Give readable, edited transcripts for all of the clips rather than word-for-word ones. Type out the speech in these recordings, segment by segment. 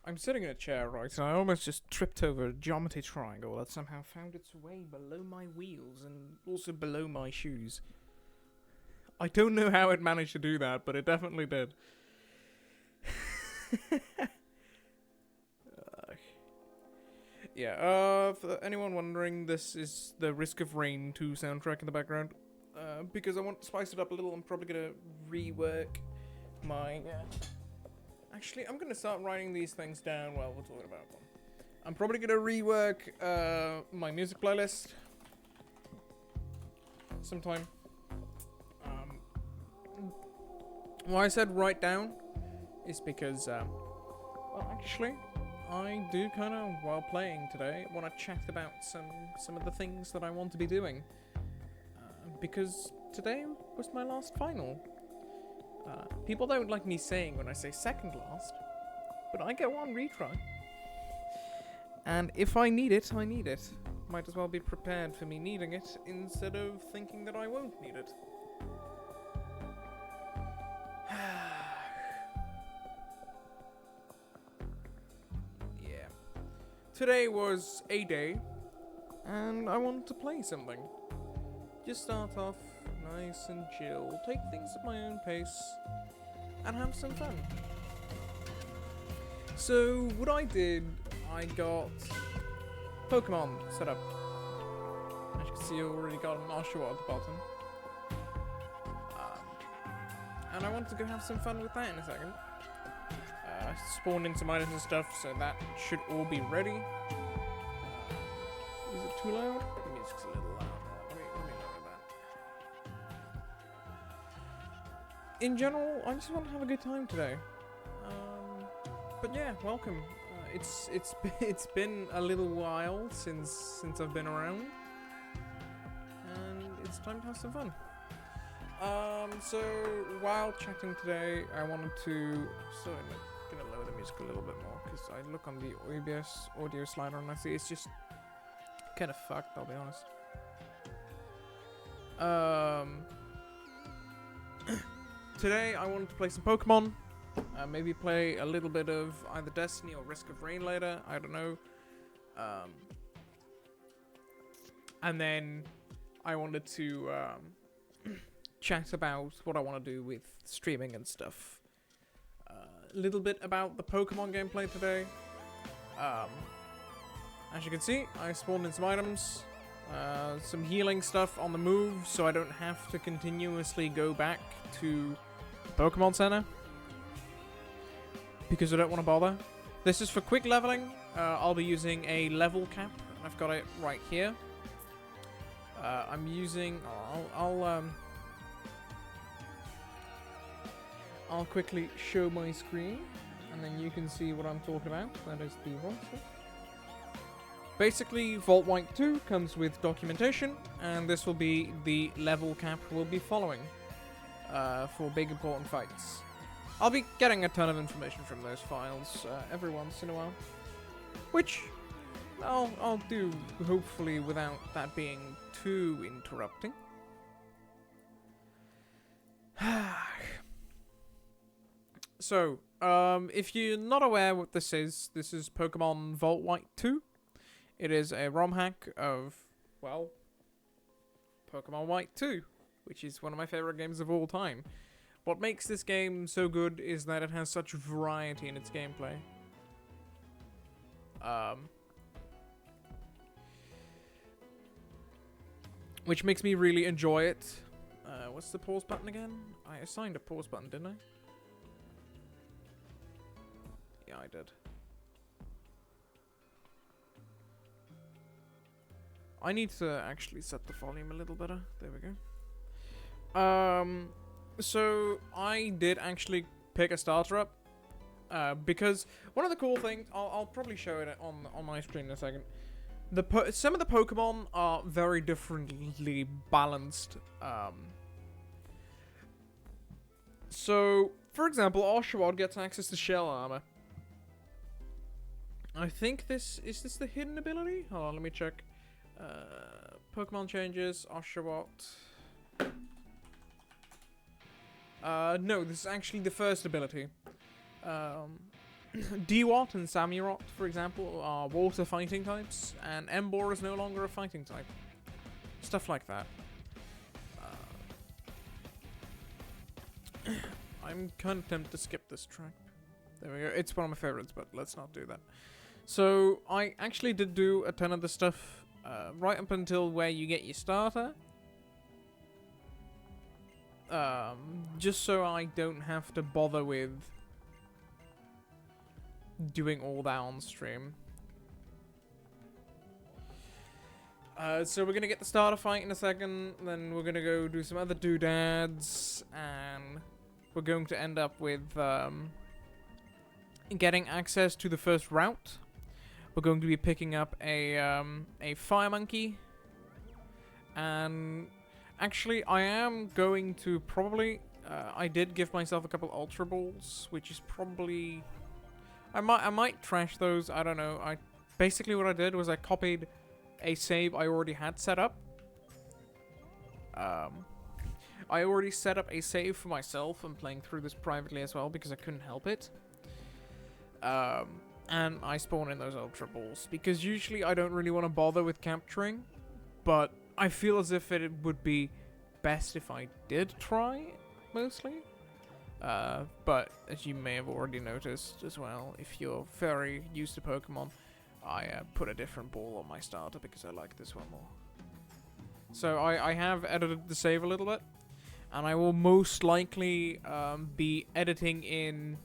I'm sitting in a chair, right, and I almost just tripped over a geometry triangle that somehow found its way below my wheels and also below my shoes. I don't know how it managed to do that, but it definitely did. For anyone wondering, this is the Risk of Rain 2 soundtrack in the background. Because I want to spice it up a little, I'm probably gonna rework my... Actually, I'm gonna start writing these things down while we're talking about them. I'm probably gonna rework my music playlist sometime. Why I said write down is because, well, actually, I do kind of, while playing today, want to chat about some of the things that I want to be doing. Because today was my last final. People don't like me saying when I say second last, but I get one retry. And if I need it, I need it. Might as well be prepared for me needing it, instead of thinking that I won't need it. Yeah. Today was a day, and I wanted to play something. Just start off nice and chill, take things at my own pace, and have some fun. So, what I did, I got Pokemon set up. As you can see, I already got an Oshawott at the bottom. And I want to go have some fun with that in a second. Spawned in some items and stuff, so that should all be ready. Is it too loud? The music's a little loud. Let me lower that. In general, I just want to have a good time today. But yeah, welcome. It's been a little while since I've been around, and it's time to have some fun. So while chatting today, I wanted to. So I'm gonna lower the music a little bit more because I look on the OBS audio slider and I see it's just kind of fucked. I'll be honest. Today I wanted to play some Pokemon. Maybe play a little bit of either Destiny or Risk of Rain later. I don't know. And then I wanted to chat about what I want to do with streaming and stuff. A little bit about the Pokemon gameplay today. As you can see, I spawned in some items. Some healing stuff on the move, so I don't have to continuously go back to the Pokemon Center. Because I don't want to bother. This is for quick leveling. I'll be using a level cap. I've got it right here. I'm using... I'll quickly show my screen, and then you can see what I'm talking about. That is the roster. Basically, Vault White 2 comes with documentation, and this will be the level cap we'll be following for big important fights. I'll be getting a ton of information from those files every once in a while, which I'll do hopefully without that being too interrupting. So, if you're not aware what this is Pokemon Vault White 2. It is a ROM hack of, well, Pokemon White 2, which is one of my favorite games of all time. What makes this game so good is that it has such variety in its gameplay. Which makes me really enjoy it. What's the pause button again? I assigned a pause button, didn't I? Yeah, I did. I need to actually set the volume a little better. There we go. So I did actually pick a starter up, because one of the cool things, I'll probably show it on my screen in a second. Some of the Pokemon are very differently balanced. So, for example, Oshawott gets access to shell armor. I think is this the hidden ability? Hold on, let me check. Pokemon changes, Oshawott. No, this is actually the first ability. Dewott and Samurott, for example, are water fighting types, and Emboar is no longer a fighting type. Stuff like that. I'm kind of tempted to skip this track. There we go. It's one of my favorites, but let's not do that. So, I actually did do a ton of the stuff right up until where you get your starter. Just so I don't have to bother with doing all that on stream. So we're gonna get the starter fight in a second, then we're gonna go do some other doodads, and we're going to end up with getting access to the first route. We're going to be picking up a fire monkey, and actually I am going to probably I did give myself a couple ultra balls, which is probably I might trash those. I don't know. Basically what I did was I copied a save I already had set up. I already set up a save for myself. I'm playing through this privately as well because I couldn't help it. And I spawn in those ultra balls because usually I don't really want to bother with capturing, but I feel as if it would be best if I did try, mostly. But as you may have already noticed as well, if you're very used to Pokemon, I put a different ball on my starter because I like this one more. So I have edited the save a little bit, and I will most likely be editing in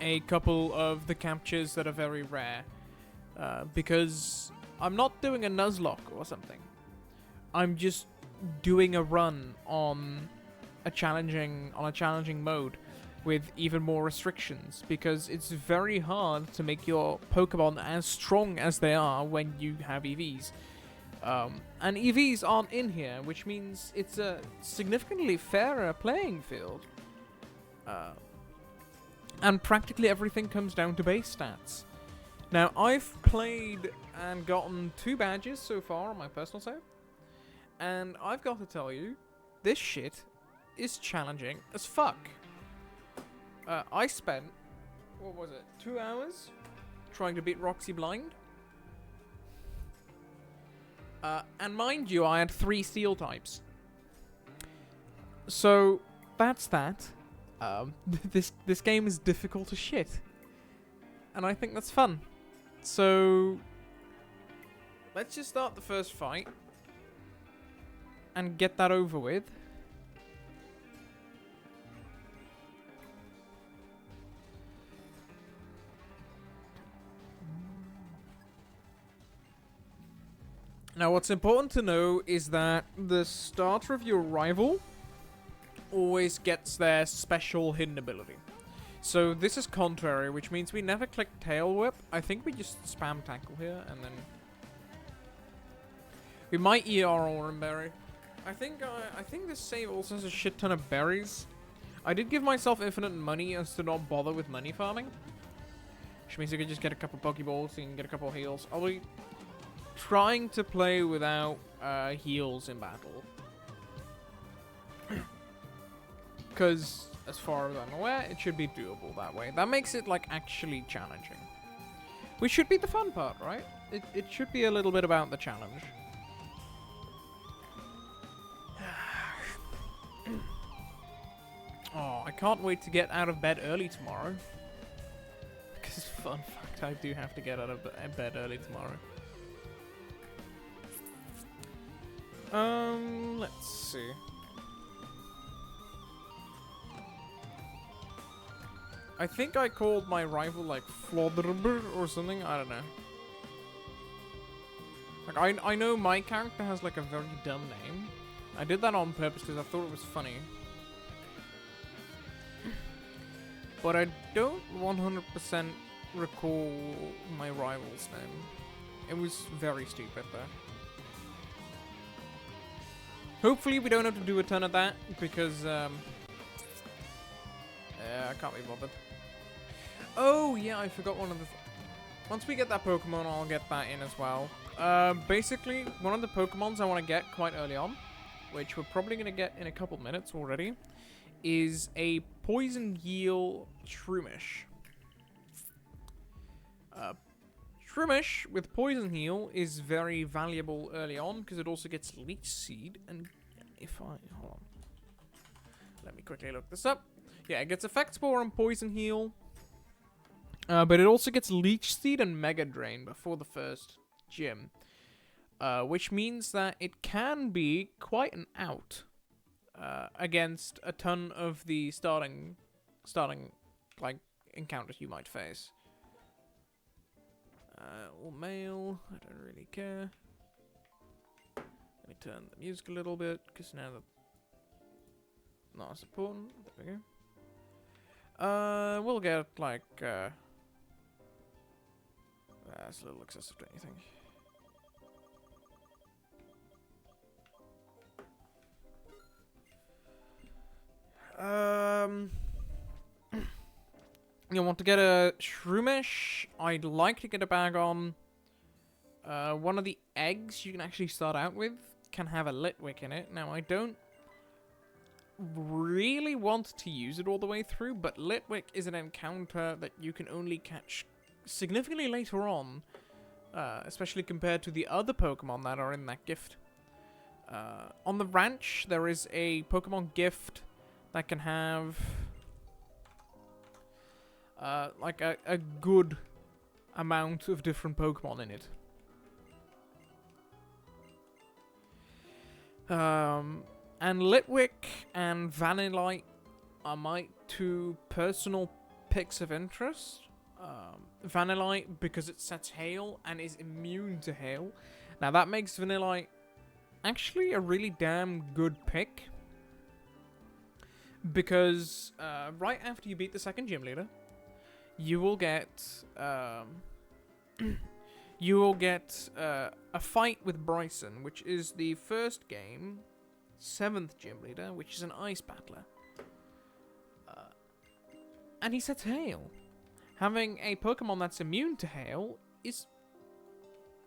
a couple of the captures that are very rare, because I'm not doing a Nuzlocke or something. I'm just doing a run on a challenging mode with even more restrictions, because it's very hard to make your Pokemon as strong as they are when you have EVs. And EVs aren't in here, which means it's a significantly fairer playing field. And practically everything comes down to base stats. Now, I've played and gotten 2 badges so far on my personal save, and I've got to tell you, this shit is challenging as fuck. I spent, what was it, 2 hours trying to beat Roxy Blind. And mind you, I had 3 steel types. So, that's that. This game is difficult as shit. And I think that's fun. So, let's just start the first fight. And get that over with. Now, what's important to know is that the starter of your rival always gets their special hidden ability. So this is contrary, which means we never click Tail Whip. I think we just spam Tackle here, and then we might eat our Oran Berry. I think this save also has a shit ton of berries. I did give myself infinite money as to not bother with money farming, which means you can just get a couple Pokeballs, so you can get a couple of heals. I'll be trying to play without heals in battle. Because, as far as I'm aware, it should be doable that way. That makes it, like, actually challenging. Which should be the fun part, right? It should be a little bit about the challenge. Oh, I can't wait to get out of bed early tomorrow. Because, fun fact, I do have to get out of bed early tomorrow. Let's see. I think I called my rival like Flodrber or something, I don't know. Like, I know my character has like a very dumb name. I did that on purpose because I thought it was funny. But I don't 100% recall my rival's name. It was very stupid though. Hopefully we don't have to do a ton of that, because, I can't be bothered. Oh, yeah, I forgot one of the... Once we get that Pokemon, I'll get that in as well. Basically, one of the Pokemons I want to get quite early on, which we're probably going to get in a couple minutes already, is a Poison Heal Shroomish. Uh, Shroomish with Poison Heal is very valuable early on because it also gets Leech Seed. And if I... Hold on. Let me quickly look this up. Yeah, it gets Effect Spore and Poison Heal. But it also gets Leech Seed and Mega Drain before the first gym. Which means that it can be quite an out against a ton of the starting like encounters you might face. All male, I don't really care. Let me turn the music a little bit, because now that's not as important. There we go. We'll get like that's a little excessive, don't you think? You want to get a Shroomish? I'd like to get a bag on. One of the eggs you can actually start out with can have a Litwick in it. Now, I don't really want to use it all the way through, but Litwick is an encounter that you can only catch significantly later on, especially compared to the other Pokemon that are in that gift. On the ranch, there is a Pokemon gift that can have like a good amount of different Pokemon in it. And Litwick and Vanillite are my two personal picks of interest. Vanillite because it sets Hail and is immune to Hail. Now that makes Vanillite actually a really damn good pick. Because right after you beat the second gym leader, you will get a fight with Bryson, which is the first game, 7th gym leader, which is an ice battler. And he sets Hail. Having a Pokemon that's immune to Hail is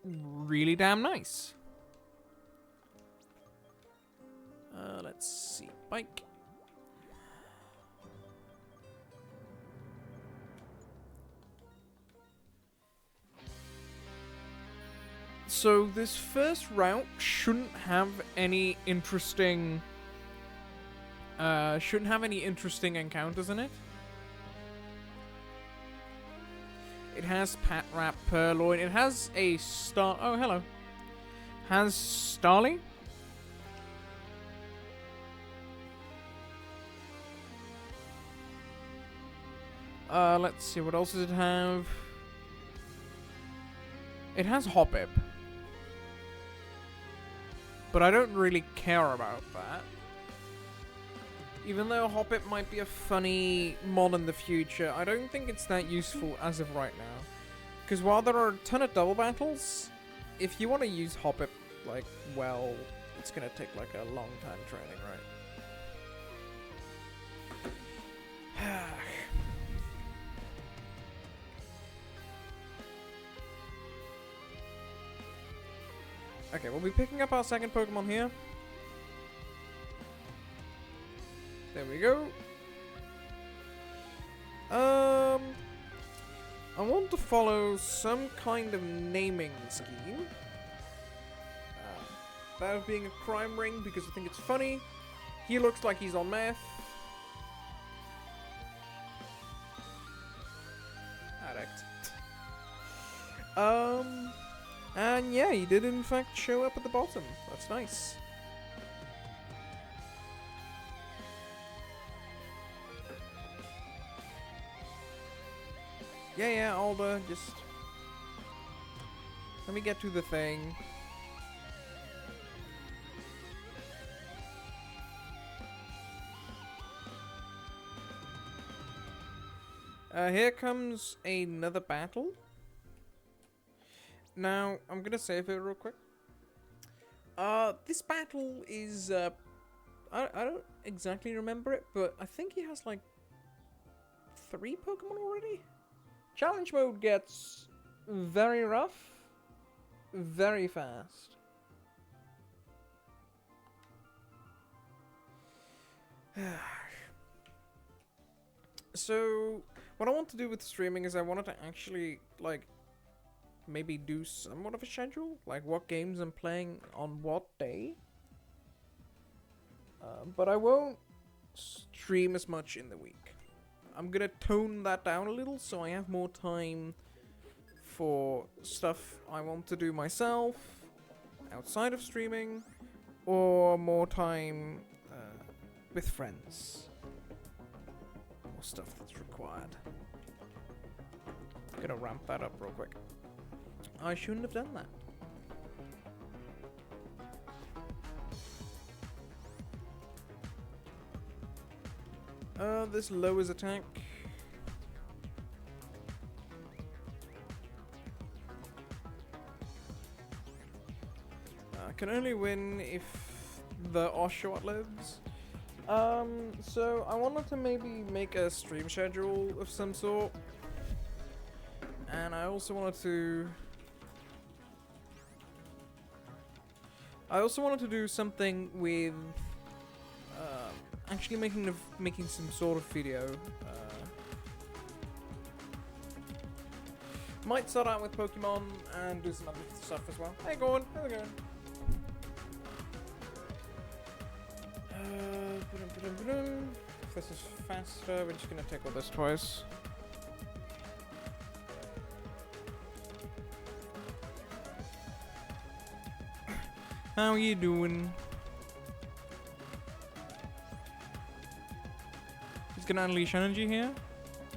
really damn nice. Let's see. Bike. So this first route shouldn't have any interesting encounters in it. It has Patrat, Purloin. It has a Star. Oh, hello. Has Starly. Let's see. What else does it have? It has Hoppip. But I don't really care about that. Even though Hoppip might be a funny mod in the future, I don't think it's that useful as of right now. Because while there are a ton of double battles, if you want to use Hoppip, like, well, it's going to take, like, a long time training, right? Okay, we'll be picking up our second Pokemon here. There we go. I want to follow some kind of naming scheme. That of being a crime ring because I think it's funny. He looks like he's on meth. Addict. And yeah, he did in fact show up at the bottom. That's nice. Yeah, Alda, just... let me get to the thing. Here comes another battle. Now, I'm gonna save it real quick. This battle is, I don't exactly remember it, but I think he has, like, 3 Pokemon already? Challenge mode gets very rough, very fast. So, what I want to do with streaming is I wanted to actually, like, maybe do somewhat of a schedule, like what games I'm playing on what day. But I won't stream as much in the week. I'm gonna tone that down a little so I have more time for stuff I want to do myself outside of streaming, or more time with friends, or stuff that's required. I'm gonna ramp that up real quick. I shouldn't have done that. This lowers attack. I can only win if the Oshawott lives. So I wanted to maybe make a stream schedule of some sort. And I also wanted to do something with actually making some sort of video. Might start out with Pokemon and do some other stuff as well. Hey Gordon, how's it going? If this is faster, we're just gonna tickle this twice. How you doing? He's gonna unleash energy here.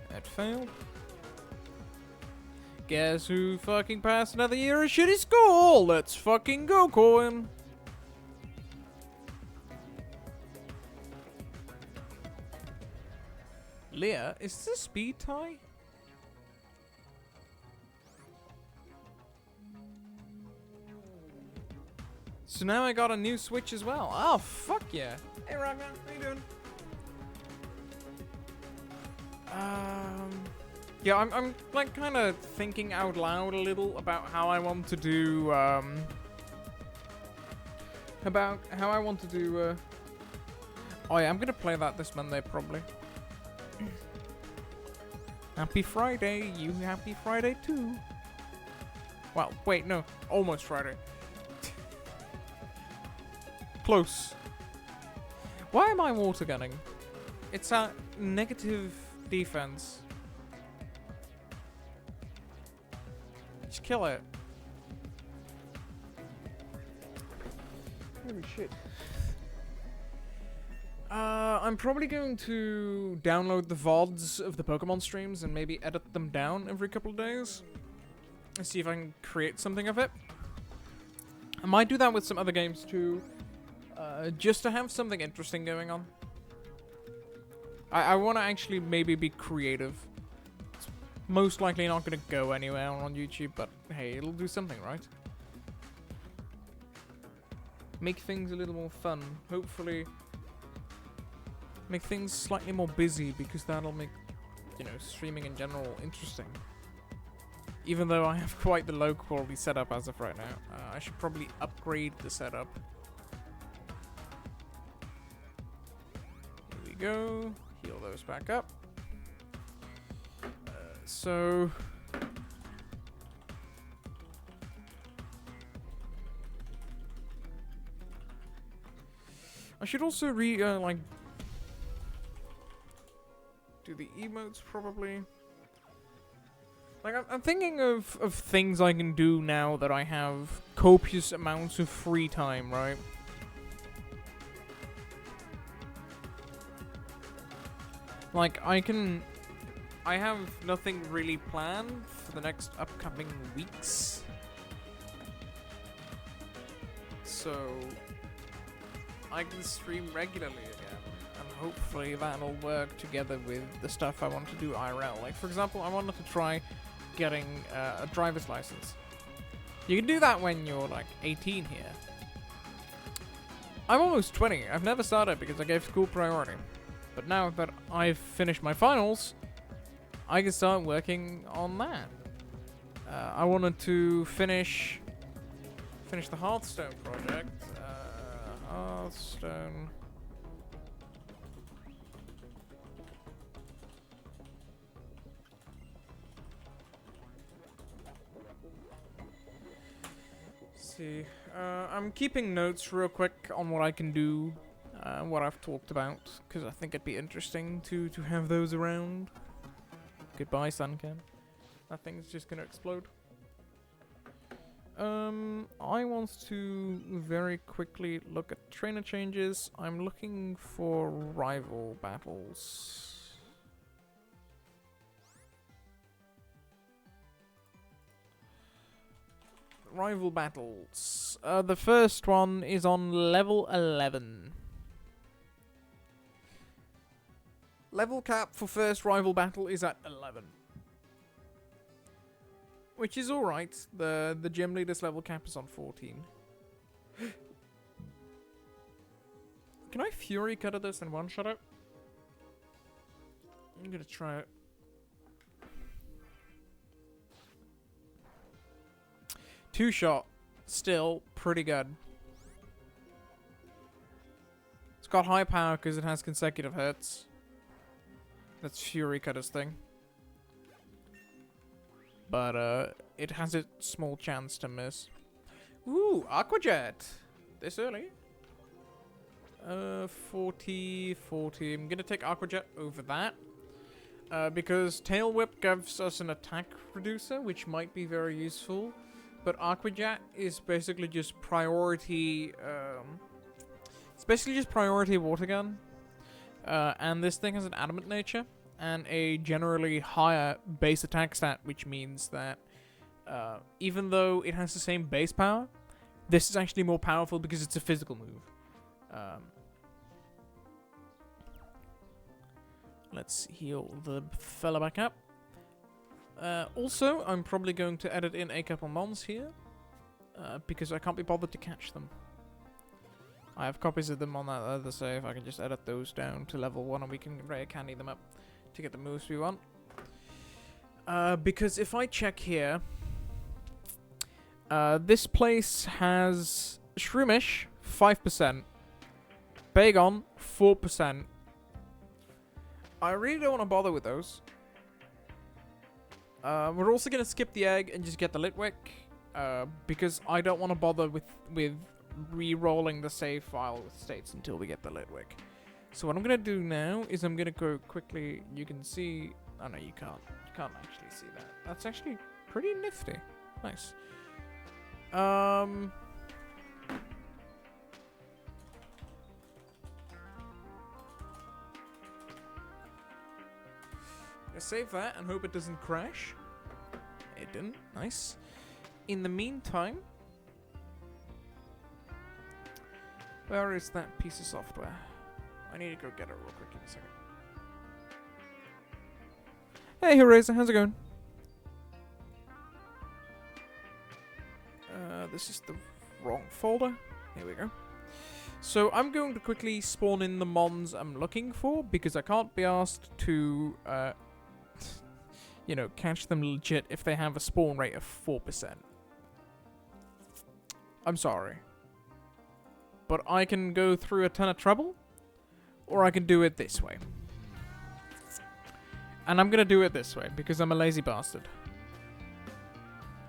That failed. Guess who fucking passed another year of shitty school? Let's fucking go, Coin. Leah, is this a speed tie? So now I got a new Switch as well. Oh, fuck yeah. Hey, Ragnar, how you doing? Yeah, I'm like kind of thinking out loud a little about how I want to do, oh yeah, I'm gonna play that this Monday, probably. Happy Friday, you happy Friday too. Well, wait, no, almost Friday. Close. Why am I water gunning? It's a negative defense. Just kill it. Holy shit. I'm probably going to download the VODs of the Pokemon streams and maybe edit them down every couple of days. And see if I can create something of it. I might do that with some other games too. Just to have something interesting going on. I want to actually maybe be creative. It's most likely not going to go anywhere on YouTube, but hey, it'll do something, right? Make things a little more fun. Hopefully make things slightly more busy, because that'll make, you know, streaming in general interesting. Even though I have quite the low quality setup as of right now. I should probably upgrade the setup. Here we go. Heal those back up. So I should also like do the emotes probably. Like I'm thinking of things I can do now that I have copious amounts of free time, right? Like I have nothing really planned for the next upcoming weeks. So I can stream regularly again, and hopefully that'll work together with the stuff I want to do IRL. Like for example, I wanted to try getting a driver's license. You can do that when you're like 18 here. I'm almost 20. I've never started because I gave school priority. But now that I've finished my finals, I can start working on that. I wanted to finish the Hearthstone project. Hearthstone. see. I'm keeping notes real quick on what I can do, what I've talked about, because I think it'd be interesting to have those around. Goodbye, Suncam. That thing's just gonna explode. I want to very quickly look at trainer changes. I'm looking for rival battles. Rival battles. The first one is on level 11. Level cap for first rival battle is at 11. Which is alright. The gym leader's level cap is on 14. Can I Fury Cutter this and one-shot it? I'm gonna try it. Two-shot. Still pretty good. It's got high power because it has consecutive hits. That's Fury Cutter's thing. But, it has a small chance to miss. Ooh, Aqua Jet! This early? 40, 40. I'm gonna take Aqua Jet over that. Because Tail Whip gives us an attack reducer, which might be very useful. But Aqua Jet is basically just priority, it's basically just priority water gun. And this thing has an adamant nature and a generally higher base attack stat, which means that even though it has the same base power, this is actually more powerful because it's a physical move. Let's heal the fella back up. Also, I'm probably going to edit in a couple mons here, because I can't be bothered to catch them. I have copies of them on that other save. I can just edit those down to level 1 and we can rare candy them up to get the moves we want. Because if I check here, this place has Shroomish, 5%, Bagon, 4%. I really don't want to bother with those. We're also going to skip the egg and just get the Litwick, because I don't want to bother with re-rolling the save file with states until we get the Litwick. So what I'm going to do now is I'm going to go quickly. You can see... Oh, no, you can't. You can't actually see that. That's actually pretty nifty. Nice. Save that and hope it doesn't crash. It didn't. Nice. In the meantime, where is that piece of software? I need to go get it real quick in a second. Hey, Horizon, how's it going? This is the wrong folder. Here we go. So I'm going to quickly spawn in the mons I'm looking for because I can't be asked to you know, catch them legit if they have a spawn rate of 4%. I'm sorry. But I can go through a ton of trouble, or I can do it this way. And I'm gonna do it this way, because I'm a lazy bastard.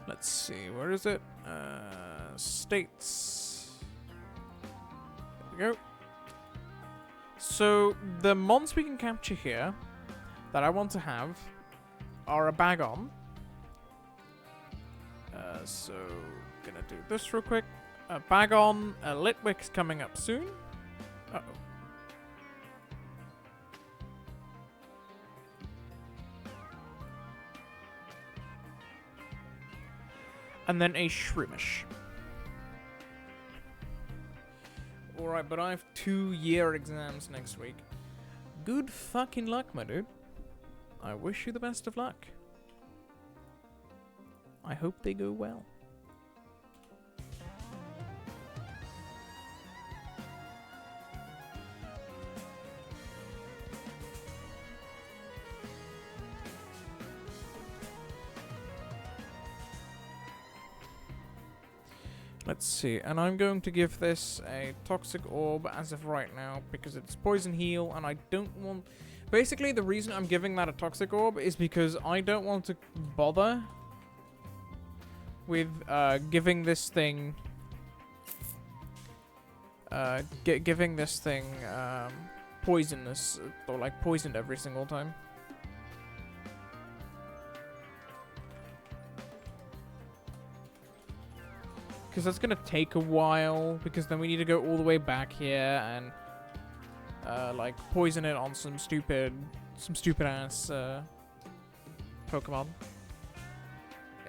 Let's see, where is it? States. There we go. So, the mons we can capture here, that I want to have, are a Bagon. So, gonna do this real quick. A Bagon, a Litwick's coming up soon. Uh-oh. And then a Shroomish. Alright, but I have 2-year exams next week. Good fucking luck, my dude. I wish you the best of luck. I hope they go well. Let's see, and I'm going to give this a Toxic Orb as of right now because it's Poison Heal and I don't want... Basically, the reason I'm giving that a Toxic Orb is because I don't want to bother with giving this thing giving this thing poisonous, or like poisoned every single time. Because that's gonna take a while, because then we need to go all the way back here and like poison it on some stupid ass Pokemon.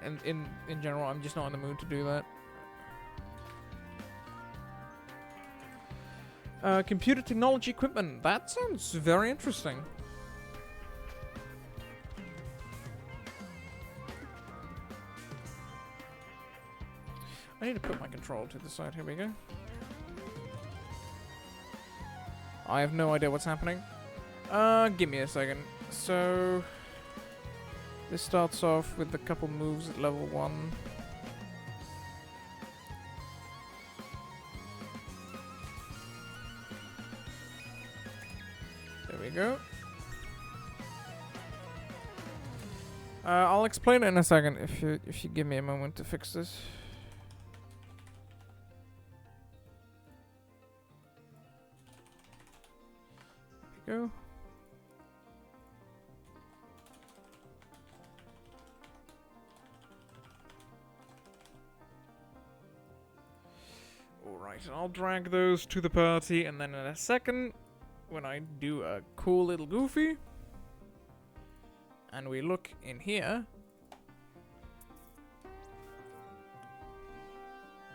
And in general, I'm just not in the mood to do that. Computer technology equipment. That sounds very interesting. I need to put my control to the side. Here we go. I have no idea what's happening. Give me a second. So this starts off with a couple moves at level 1. There we go. I'll explain it in a second if you give me a moment to fix this. Go. Alright, I'll drag those to the party, and then in a second, when I do a cool little goofy, and we look in here,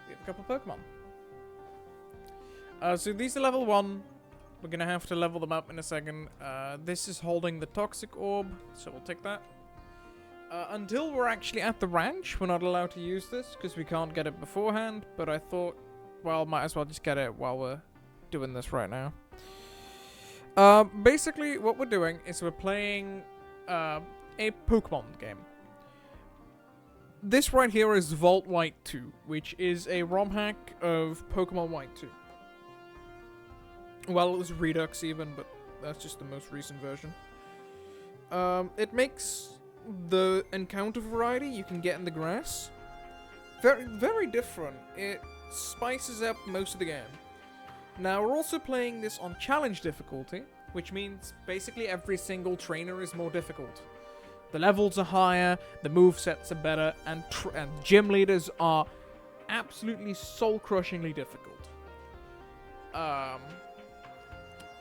we have a couple Pokemon. So these are level 1. We're gonna have to level them up in a second. This is holding the Toxic Orb, so we'll take that. Until we're actually at the ranch, we're not allowed to use this, because we can't get it beforehand, but I thought, well, might as well just get it while we're doing this right now. Basically, what we're doing is we're playing a Pokemon game. This right here is Vault White 2, which is a ROM hack of Pokemon White 2. Well, it was Redux even, but that's just the most recent version. It makes the encounter variety you can get in the grass very, very different. It spices up most of the game. Now, we're also playing this on challenge difficulty, which means basically every single trainer is more difficult. The levels are higher, the movesets are better, and gym leaders are absolutely soul-crushingly difficult.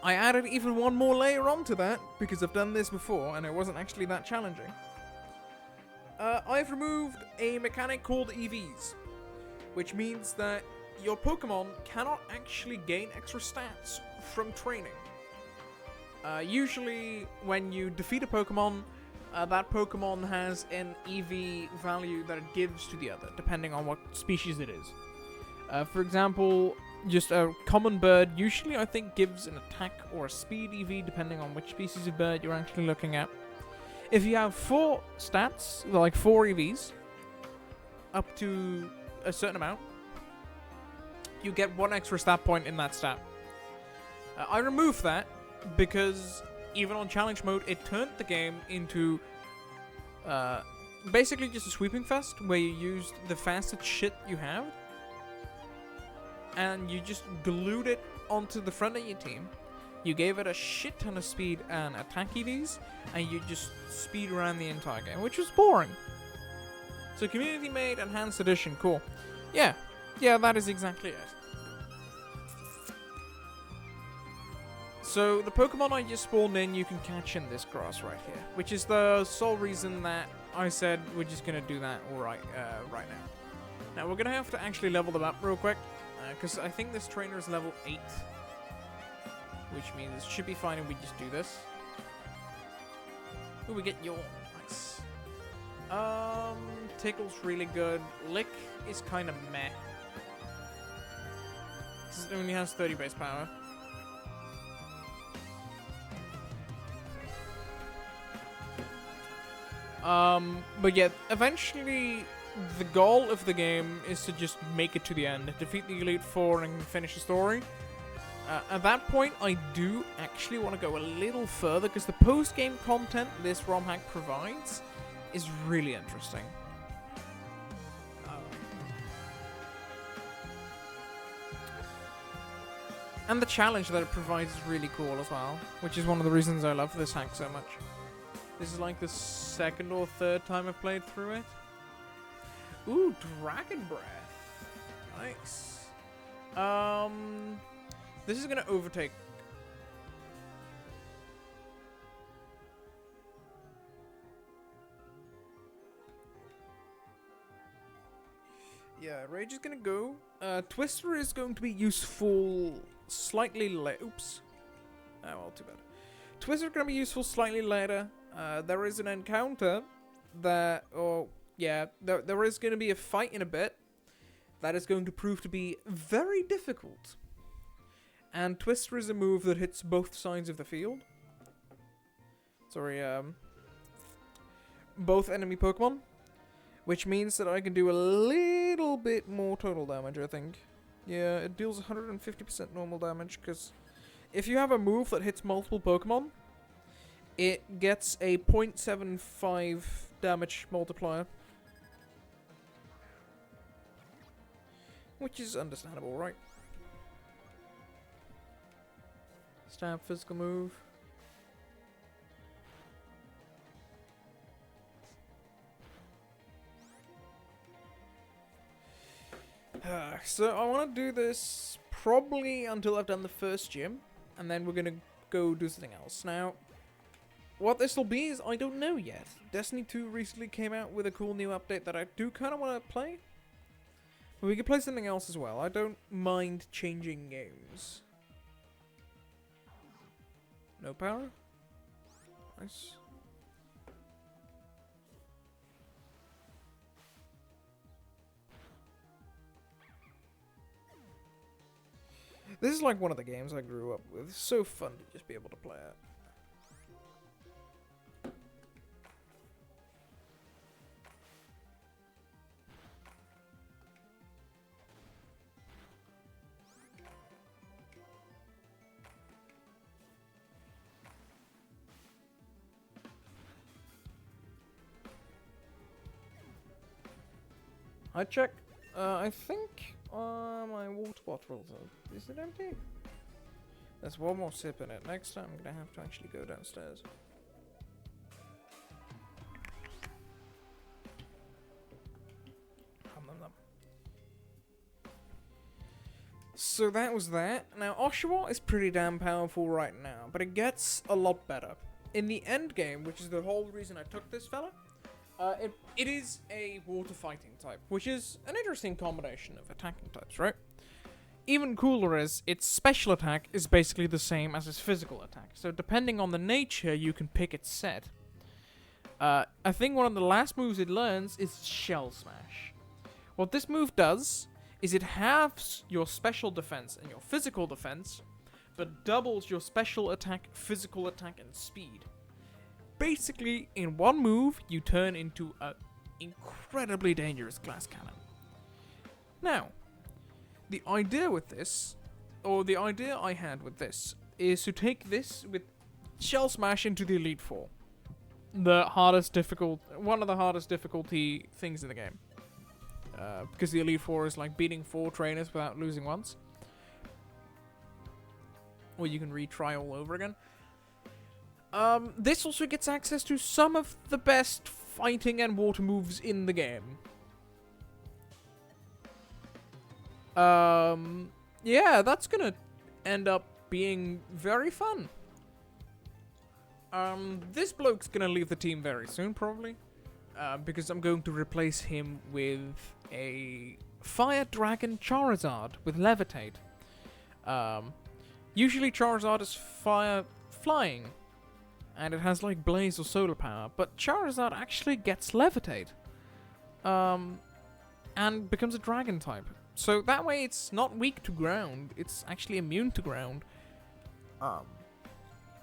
I added even one more layer onto that, because I've done this before, and it wasn't actually that challenging. I've removed a mechanic called EVs, which means that your Pokemon cannot actually gain extra stats from training. Usually, when you defeat a Pokemon, that Pokemon has an EV value that it gives to the other, depending on what species it is. For example, just a common bird usually, I think, gives an attack or a speed EV, depending on which species of bird you're actually looking at. If you have 4 stats, like 4 EVs, up to a certain amount, you get 1 extra stat point in that stat. I removed that because even on challenge mode, it turned the game into basically just a sweeping fest where you used the fastest shit you have and you just glued it onto the front of your team. You gave it a shit ton of speed and attack EVs, and you just speed around the entire game, which was boring. So community made enhanced edition, cool. Yeah, that is exactly it. So the Pokemon I just spawned in, you can catch in this grass right here, which is the sole reason that I said we're just gonna do that right now. Now we're gonna have to actually level them up real quick, because I think this trainer is level 8, which means it should be fine if we just do this. Ooh, we get Yawn, nice. Tickle's really good. Lick is kind of meh. It only has 30 base power. But yeah, eventually the goal of the game is to just make it to the end, defeat the Elite Four and finish the story. At that point, I do actually want to go a little further, because the post-game content this ROM hack provides is really interesting. And the challenge that it provides is really cool as well, which is one of the reasons I love this hack so much. This is like the second or third time I've played through it. Ooh, Dragon Breath. Nice. This is gonna overtake. Yeah, Rage is gonna go. Twister is going to be useful slightly later. Oops. Oh, well, too bad. Twister is gonna be useful slightly later. There is an encounter that, there is going to be a fight in a bit that is going to prove to be very difficult. And Twister is a move that hits both sides of the field. Sorry, both enemy Pokemon. Which means that I can do a little bit more total damage, I think. Yeah, it deals 150% normal damage, because if you have a move that hits multiple Pokemon, it gets a 0.75 damage multiplier. Which is understandable, right? Stab, physical move. So I want to do this probably until I've done the first gym, and then we're going to go do something else. Now, what this will be is I don't know yet. Destiny 2 recently came out with a cool new update that I do kind of want to play. But we can play something else as well. I don't mind changing games. No power? Nice. This is like one of the games I grew up with. It's so fun to just be able to play it. I check. I think my water bottle is it empty? There's one more sip in it. Next time I'm gonna have to actually go downstairs. So that was that. Now Oshawott is pretty damn powerful right now, but it gets a lot better. In the end game, which is the whole reason I took this fella, it is a water fighting type, which is an interesting combination of attacking types, right? Even cooler is, its special attack is basically the same as its physical attack, so depending on the nature, you can pick its set. I think one of the last moves it learns is Shell Smash. What this move does is it halves your special defense and your physical defense, but doubles your special attack, physical attack, and speed. Basically, in one move, you turn into an incredibly dangerous glass cannon. Now, the idea with this, or the idea I had with this, is to take this with Shell Smash into the Elite Four. One of the hardest difficulty things in the game. Because the Elite Four is like beating 4 trainers without losing once. Or you can retry all over again. This also gets access to some of the best fighting and water moves in the game. Yeah, that's gonna end up being very fun. This bloke's gonna leave the team very soon, probably. Because I'm going to replace him with a Fire Dragon Charizard with Levitate. Usually Charizard is fire flying, and it has like Blaze or Solar Power, but Charizard actually gets Levitate. And becomes a Dragon type. So that way it's not weak to ground, it's actually immune to ground.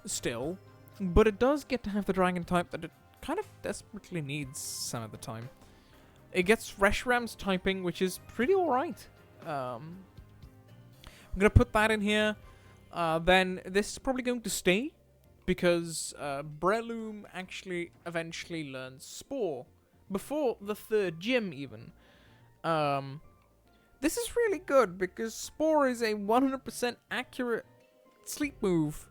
Still. But it does get to have the Dragon type that it kind of desperately needs some of the time. It gets Reshram's typing, which is pretty alright. I'm gonna put that in here. Then this is probably going to stay, because Breloom actually eventually learns Spore. Before the 3rd gym, even. This is really good because Spore is a 100% accurate sleep move.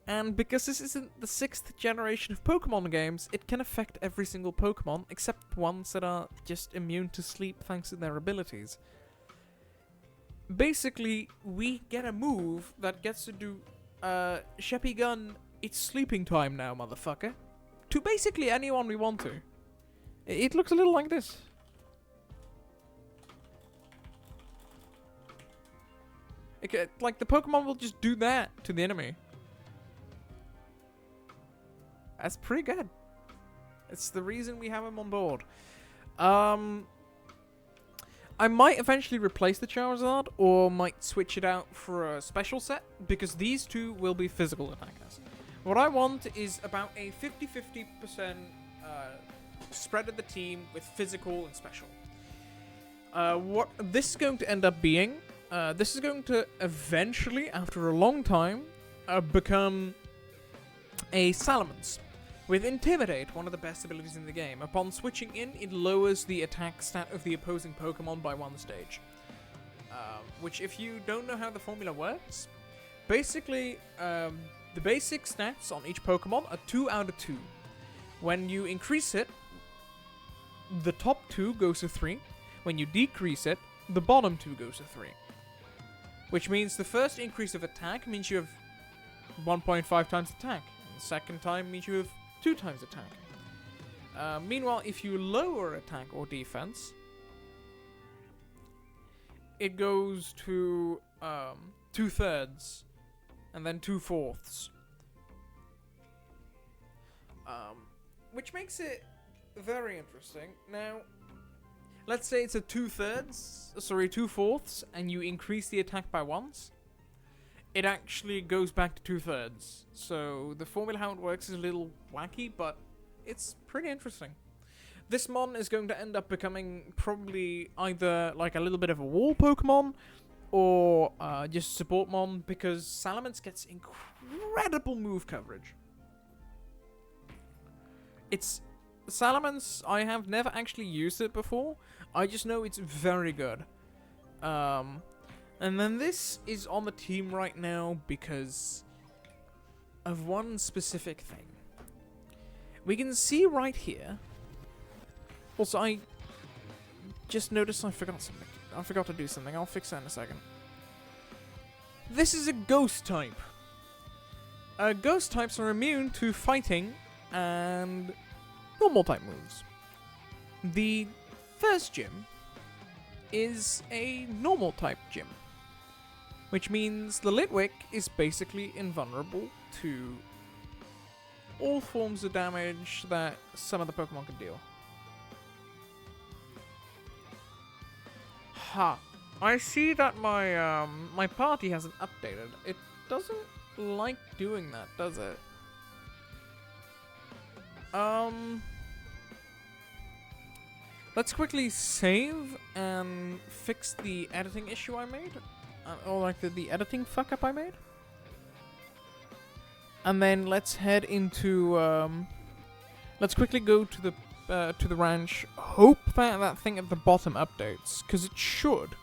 And because this isn't the 6th generation of Pokemon games, it can affect every single Pokemon except ones that are just immune to sleep thanks to their abilities. Basically, we get a move that gets to do, Sheppy Gun, it's sleeping time now, motherfucker. To basically anyone we want to. It looks a little like this. Like, the Pokemon will just do that to the enemy. That's pretty good. It's the reason we have him on board. I might eventually replace the Charizard, or might switch it out for a special set, because these two will be physical attackers. What I want is about a 50-50% spread of the team with physical and special. What this is going to end up being, this is going to eventually, after a long time, become a Salamence. With Intimidate, one of the best abilities in the game. Upon switching in, it lowers the attack stat of the opposing Pokemon by 1 stage. Which, if you don't know how the formula works, basically, the basic stats on each Pokemon are 2 out of 2. When you increase it, the top 2 goes to 3. When you decrease it, the bottom 2 goes to 3. Which means the first increase of attack means you have 1.5 times attack. And the second time means you have 2 times attack. Meanwhile, if you lower attack or defense, it goes to 2/3 and then 2/4. Which makes it very interesting. Now, let's say it's a 2/4, and you increase the attack by once. It actually goes back to 2/3. So the formula how it works is a little wacky, but it's pretty interesting. This mon is going to end up becoming probably either like a little bit of a wall Pokemon, or just support mon, because Salamence gets incredible move coverage. It's Salamence, I have never actually used it before. I just know it's very good. And then this is on the team right now because of one specific thing. We can see right here. Also, I just noticed I forgot something. I forgot to do something. I'll fix that in a second. This is a ghost type. Ghost types are immune to fighting and normal type moves. The first gym is a normal type gym, which means the Litwick is basically invulnerable to all forms of damage that some of the Pokemon can deal. Ha! I see that my my party hasn't updated. It doesn't like doing that, does it? Let's quickly save and fix the editing issue I made. Or like the editing fuck up I made. And then let's head into let's quickly go to the ranch. Hope that thing at the bottom updates, cuz it should.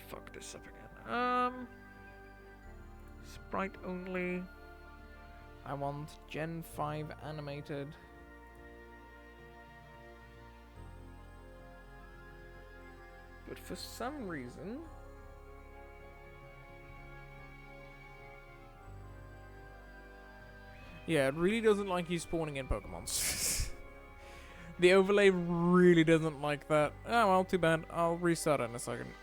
Fuck this up again. Sprite only. I want Gen 5 animated. But for some reason, yeah, it really doesn't like you spawning in Pokemons. The overlay really doesn't like that. Oh well, too bad. I'll restart it in a second.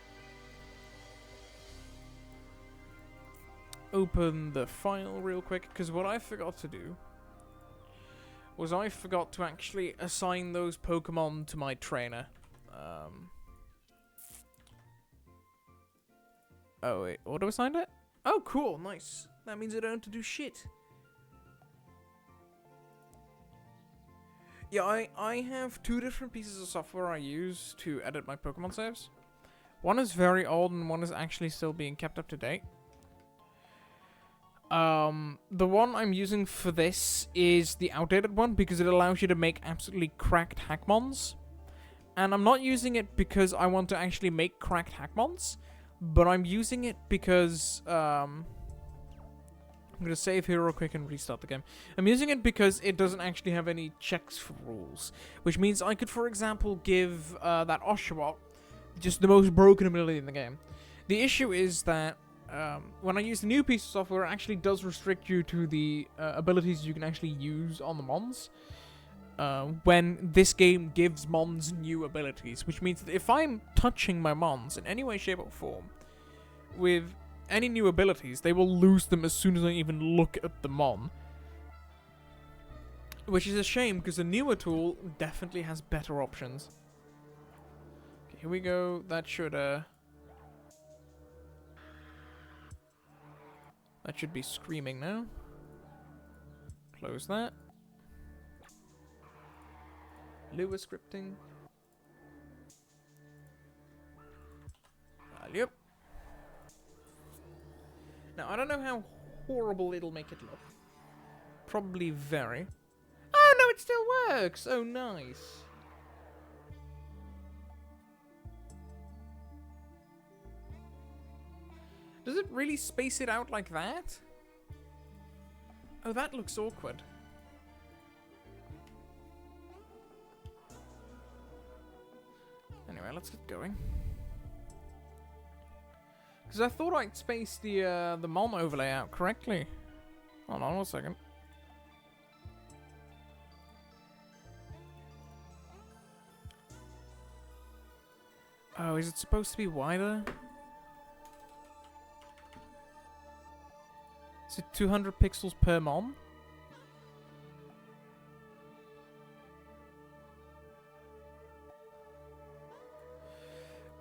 Open the file real quick, because what I forgot to do was I forgot to actually assign those Pokemon to my trainer. Oh wait, auto-assigned it? Oh cool, nice. That means I don't have to do shit. Yeah, I have 2 different pieces of software I use to edit my Pokemon saves. One is very old and one is actually still being kept up to date. The one I'm using for this is the outdated one because it allows you to make absolutely cracked hackmons. And I'm not using it because I want to actually make cracked hackmons, but I'm using it because, I'm going to save here real quick and restart the game. I'm using it because it doesn't actually have any checks for rules, which means I could, for example, give that Oshawott just the most broken ability in the game. The issue is that when I use the new piece of software, it actually does restrict you to the abilities you can actually use on the mons. When this game gives mons new abilities, which means that if I'm touching my mons in any way, shape, or form with any new abilities, they will lose them as soon as I even look at the mon. Which is a shame, because the newer tool definitely has better options. Okay, here we go. That should be screaming now. Close that. Lua scripting. Yep. Now, I don't know how horrible it'll make it look. Probably very. Oh, no, it still works! Oh, nice. Does it really space it out like that? Oh, that looks awkward. Anyway, let's get going. Because I thought I'd space the mon overlay out correctly. Hold on 1 second. Oh, is it supposed to be wider? Is it 200 pixels per mon?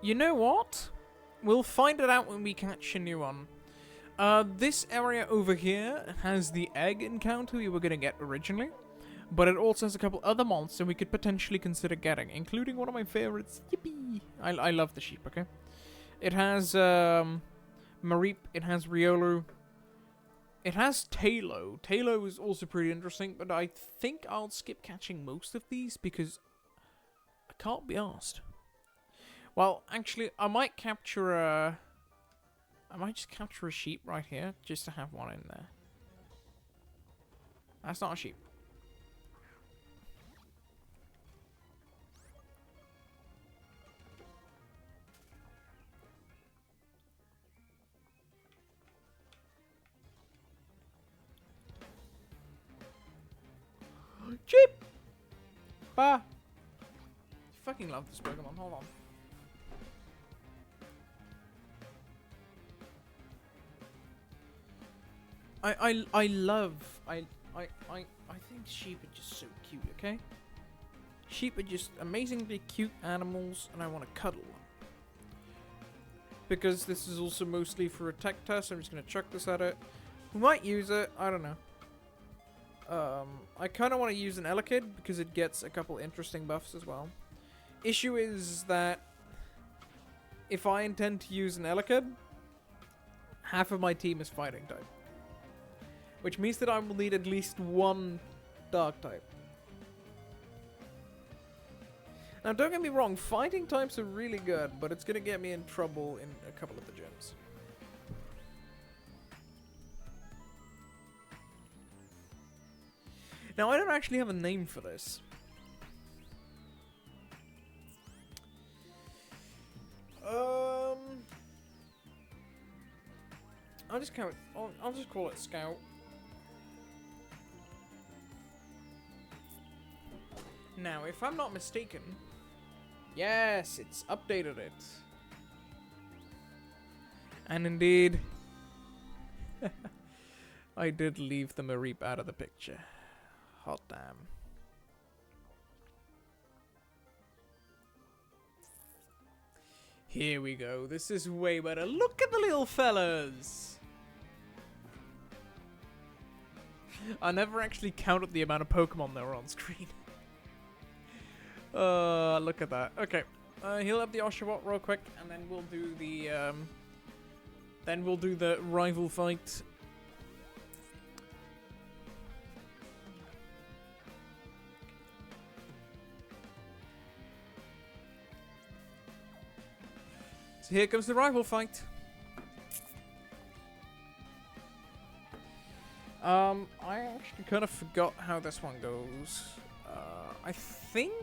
You know what? We'll find it out when we catch a new one. This area over here has the egg encounter we were going to get originally, but it also has a couple other monsters we could potentially consider getting, including one of my favorites, Yippee! I love the sheep, okay? It has Mareep, it has Riolu, it has Tailo. Tailo is also pretty interesting, but I think I'll skip catching most of these because I can't be asked. Well, actually, I might capture a... I might just capture a sheep right here, just to have one in there. That's not a sheep. Sheep! Bah! I fucking love this Pokemon, hold on. I think sheep are just so cute, okay? Sheep are just amazingly cute animals, and I want to cuddle them. Because this is also mostly for a tech test, I'm just going to chuck this at it. We might use it, I don't know. I kind of want to use an Elekid, because it gets a couple interesting buffs as well. Issue is that if I intend to use an Elekid, half of my team is fighting type. Which means that I will need at least one dark type. Now don't get me wrong, fighting types are really good, but it's gonna get me in trouble in a couple of the gyms. Now I don't actually have a name for this. I'll just call it Scout. Now, if I'm not mistaken, yes, it's updated it. And indeed, I did leave the Mareep out of the picture. Hot damn. Here we go. This is way better. Look at the little fellas. I never actually counted the amount of Pokemon that were on screen. Look at that. Okay. heal up the Oshawott real quick, and then we'll do the rival fight. So here comes the rival fight. I actually kind of forgot how this one goes. I think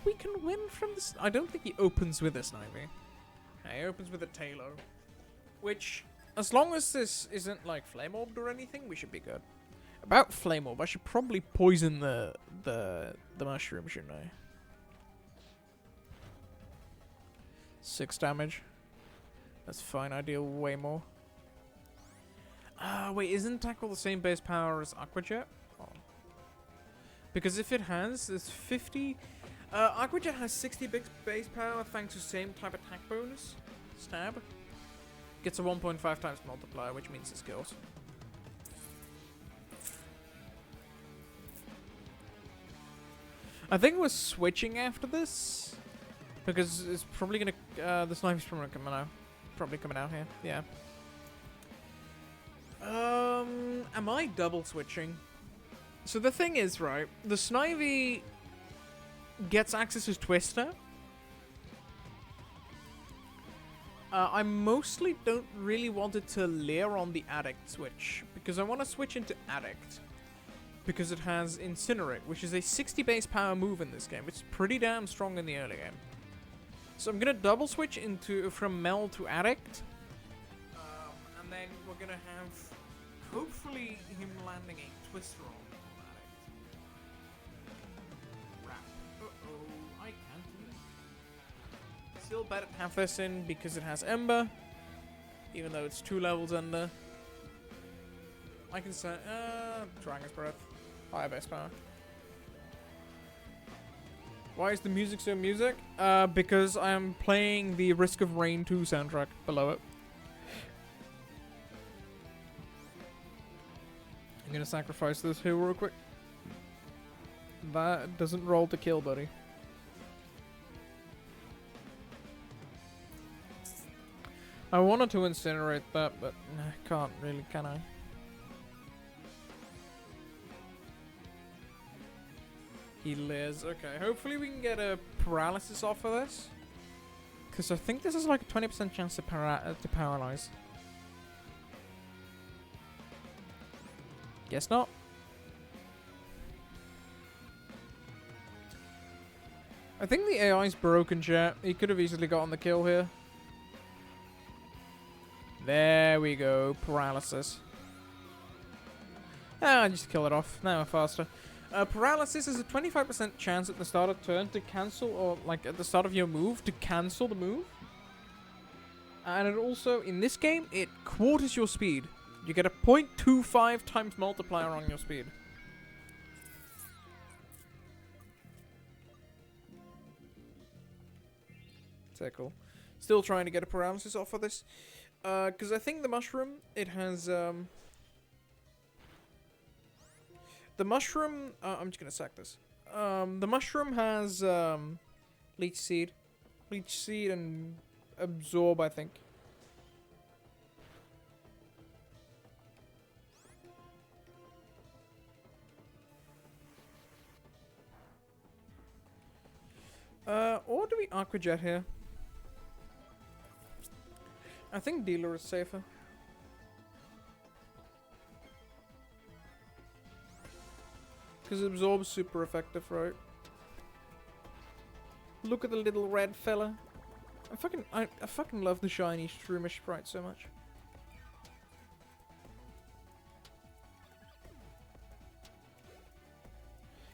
we can win from this. I don't think he opens with a Snivy. He opens with a Taylor. Which, as long as this isn't like Flame Orbed or anything, we should be good. About Flame Orb, I should probably poison the mushroom, shouldn't I? 6 damage. That's fine, I deal way more. Wait, isn't Tackle the same base power as Aqua Jet? Oh. Because if it has, it's 50. Aqua Jet has 60 base power thanks to same type attack bonus. Stab. Gets a 1.5 times multiplier, which means it skills. I think we're switching after this. Because it's probably gonna, the sniper's probably coming out here, yeah. Am I double switching? So the thing is, right, the Snivy gets access to Twister. I mostly don't really want it to layer on the Addict switch, because I want to switch into Addict. Because it has Incinerate, which is a 60 base power move in this game. It's pretty damn strong in the early game. So I'm gonna double switch from Mel to Addict. And then we're gonna have, hopefully, him landing a Twister on Addict. Wrap. Uh-oh, I can't do it. Still better to have this in because it has Ember. Even though it's 2 levels under. I can say, Dragon's Breath. Higher base power. Why is the music so music? Because I am playing the Risk of Rain 2 soundtrack below it. I'm gonna sacrifice this here real quick. That doesn't roll to kill, buddy. I wanted to incinerate that, but I can't really, can I? He lives. Okay, hopefully we can get a paralysis off of this. Because I think this is like a 20% chance to paralyze. Guess not. I think the AI's broken, chat. He could have easily gotten the kill here. There we go. Paralysis. Ah, just kill it off. Now we're faster. Paralysis is a 25% chance at the start of turn to cancel, or like at the start of your move, to cancel the move. And it also, in this game, it quarters your speed. You get a 0.25 times multiplier on your speed. So cool. Still trying to get a paralysis off of this. Because I think the mushroom, it has, the mushroom, I'm just gonna sack this. The mushroom has, Leech Seed. Leech Seed and Absorb, I think. Or do we Aqua Jet here? I think Dealer is safer. Because Absorb's super effective, right? Look at the little red fella. I fucking love the shiny Shroomish sprite so much.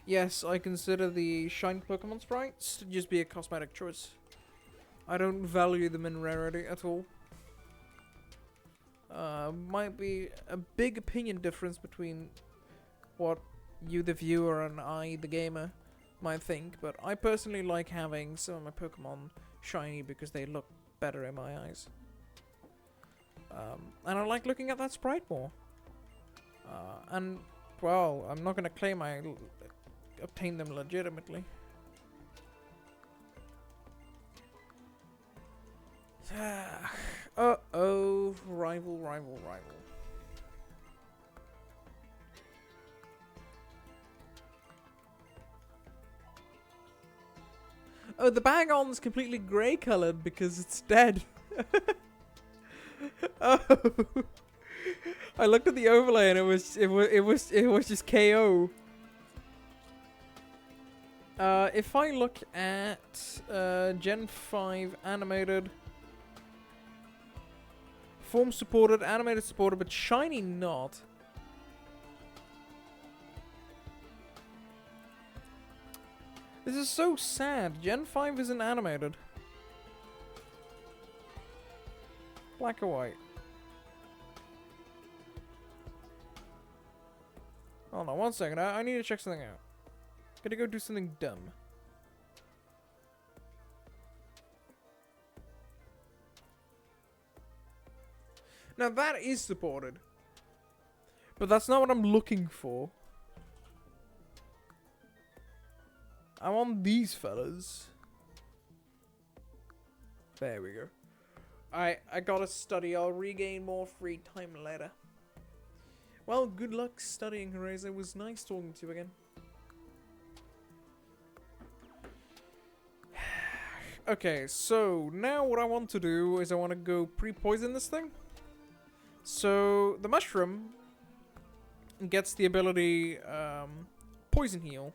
Yes, I consider the shiny Pokemon sprites to just be a cosmetic choice. I don't value them in rarity at all. Might be a big opinion difference between what you, the viewer, and I, the gamer, might think, but I personally like having some of my Pokemon shiny because they look better in my eyes. And I like looking at that sprite more. And, well, I'm not gonna claim I obtained them legitimately. Uh-oh. Rival. Oh, the Bagon's completely grey-coloured because it's dead. Oh. I looked at the overlay and it was just KO. If I look at Gen 5 animated, form supported, animated supported, but shiny not. This is so sad. Gen 5 isn't animated. Black or white? Hold on, 1 second. I need to check something out. Gotta go do something dumb. Now that is supported. But that's not what I'm looking for. I want these fellas. There we go. I gotta study. I'll regain more free time later. Well, good luck studying, Horace. It was nice talking to you again. Okay, so now what I want to do is I want to go pre-poison this thing. So the mushroom gets the ability poison heal.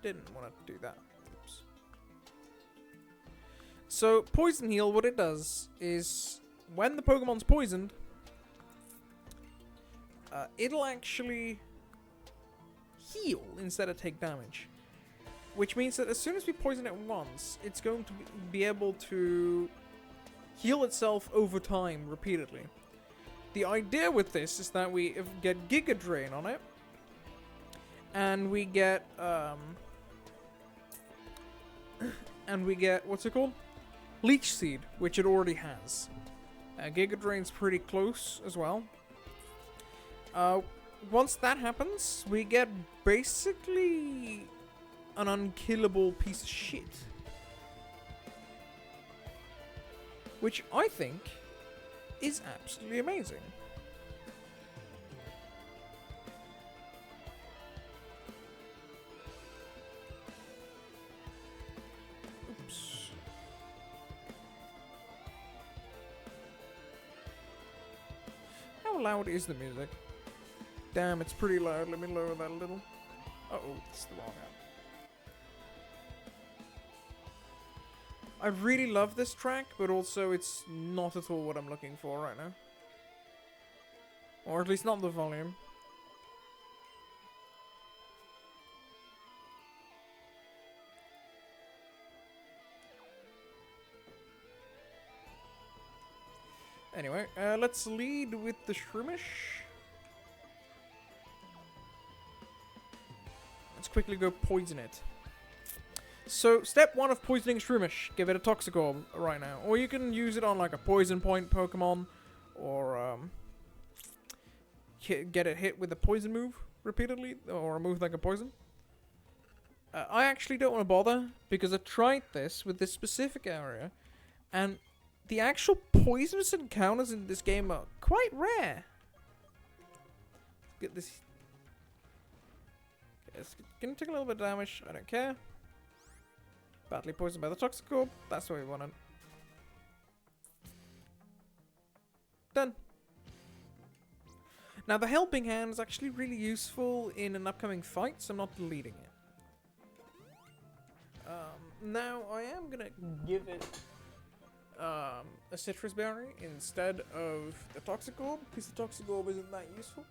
Didn't want to do that. Oops. So poison heal, what it does is when the Pokemon's poisoned, it'll actually heal instead of take damage. Which means that as soon as we poison it once, it's going to be able to heal itself over time repeatedly. The idea with this is that we get Giga Drain on it, and we get what's it called? Leech Seed, which it already has. Giga Drain's pretty close as well. Once that happens, we get basically an unkillable piece of shit. Which I think is absolutely amazing. Oops. How loud is the music? Damn, it's pretty loud. Let me lower that a little. Uh-oh, it's the wrong app. I really love this track, but also it's not at all what I'm looking for right now. Or at least not the volume. Anyway, let's lead with the Shroomish. Let's quickly go poison it. So, step 1 of poisoning Shroomish, give it a Toxicorp right now. Or you can use it on like a Poison Point Pokemon, or get it hit with a Poison move repeatedly, or a move like a Poison. I actually don't want to bother, because I tried this with this specific area, and the actual poisonous encounters in this game are quite rare. Let's get this. Okay, it's gonna take a little bit of damage, I don't care. Badly poisoned by the Toxicorp. That's what we wanted. Done. Now the Helping Hand is actually really useful in an upcoming fight, so I'm not deleting it. Now I am gonna give it a Citrus Berry instead of the Toxicorp, because the Toxicorp isn't that useful.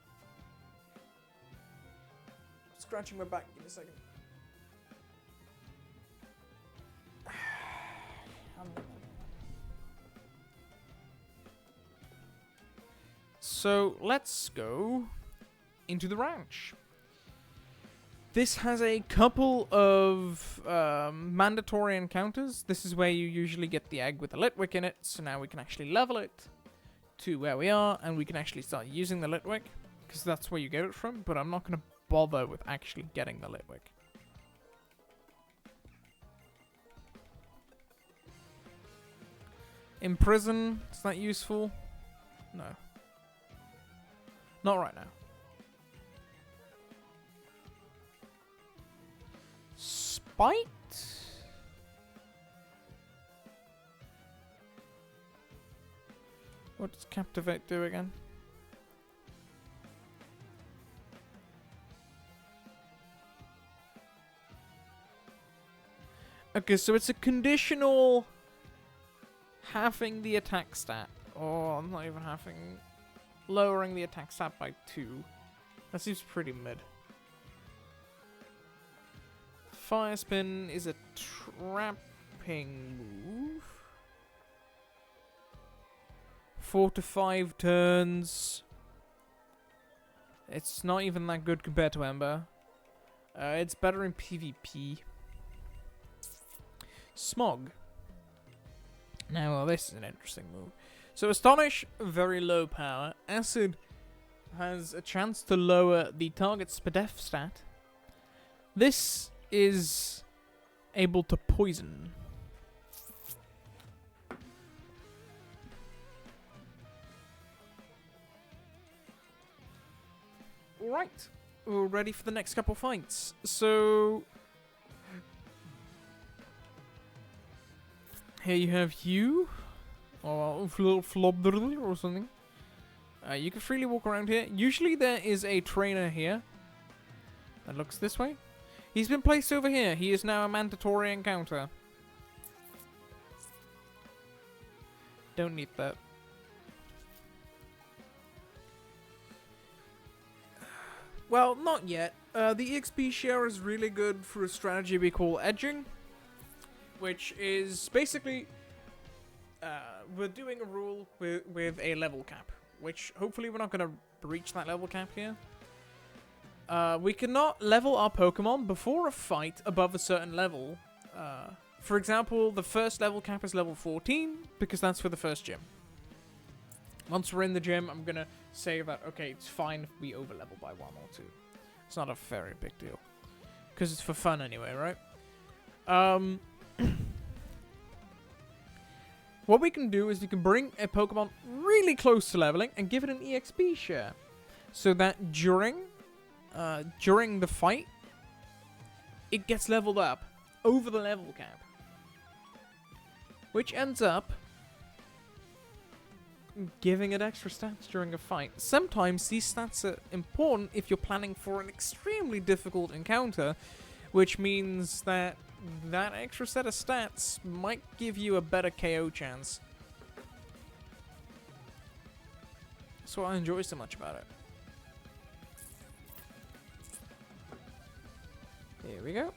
Scratching my back in a second. So let's go into the ranch. This has a couple of mandatory encounters. This is where you usually get the egg with the Litwick in it, so now we can actually level it to where we are, and we can actually start using the Litwick, because that's where you get it from, but I'm not going to bother with actually getting the Litwick. Imprison, is that useful? No. Not right now. Spite? What does Captivate do again? Okay, so it's a conditional halving the attack stat. Oh, I'm not even halving. Lowering the attack stat by 2. That seems pretty mid. Fire Spin is a trapping move. 4 to 5 turns. It's not even that good compared to Ember. It's better in PvP. Smog. Now, well, this is an interesting move. So, Astonish, very low power. Acid has a chance to lower the target's SPDEF stat. This is able to poison. Alright, we're ready for the next couple fights. So, here you have you, or Flobder or something. You can freely walk around here. Usually there is a trainer here that looks this way. He's been placed over here. He is now a mandatory encounter. Don't need that. Well, not yet. The EXP share is really good for a strategy we call edging, which is basically we're doing a rule with a level cap, which hopefully we're not going to breach that level cap here. We cannot level our Pokemon before a fight above a certain level. For example, the first level cap is level 14, because that's for the first gym. Once we're in the gym, I'm going to say that, okay, it's fine if we over-level by 1 or 2. It's not a very big deal. Because it's for fun anyway, right? What we can do is we can bring a Pokemon really close to leveling and give it an EXP share. So that during the fight, it gets leveled up over the level cap. Which ends up giving it extra stats during a fight. Sometimes these stats are important if you're planning for an extremely difficult encounter, which means that that extra set of stats might give you a better KO chance. That's what I enjoy so much about it. Here we go.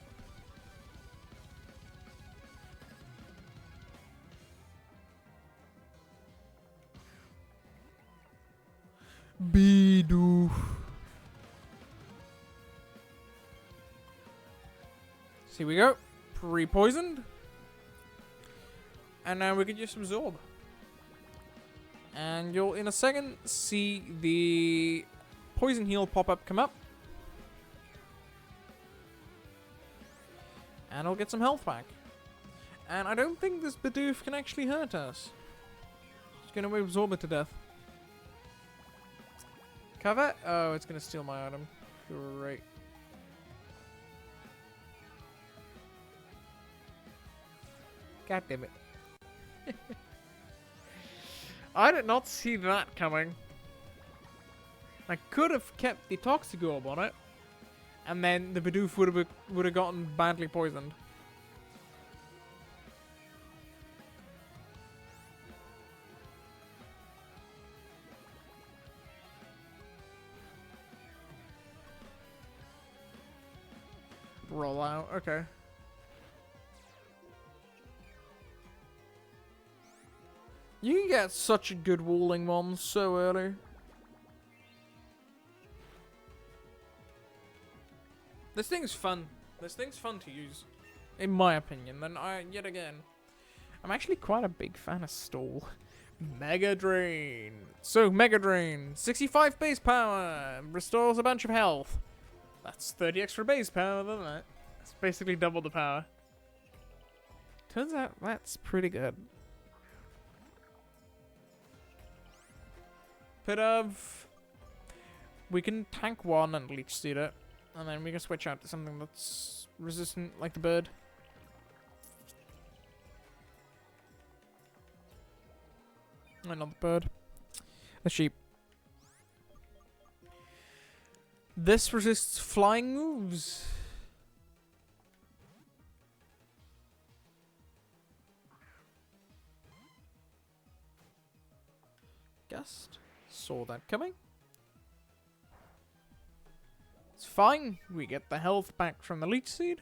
Bidoof. So here we go. Pre-poisoned. And now we can just absorb. And you'll in a second see the poison heal pop-up come up. And I'll get some health back. And I don't think this Bidoof can actually hurt us. It's gonna absorb it to death. Cover? Oh, it's gonna steal my item. Great. God damn it. I did not see that coming. I could have kept the Toxic Orb on it, and then the Bidoof would have gotten badly poisoned. Roll out, okay. You can get such a good walling one so early. This thing's fun. This thing's fun to use, in my opinion. And yet again, I'm actually quite a big fan of Stall. Mega Drain. So, Mega Drain. 65 base power. Restores a bunch of health. That's 30 extra base power, isn't it? It's basically double the power. Turns out that's pretty good. bit of... We can tank one and leech seed it. And then we can switch out to something that's resistant, like the bird. No, not the bird. The sheep. This resists flying moves. Gust. Saw that coming. It's fine. We get the health back from the leech seed.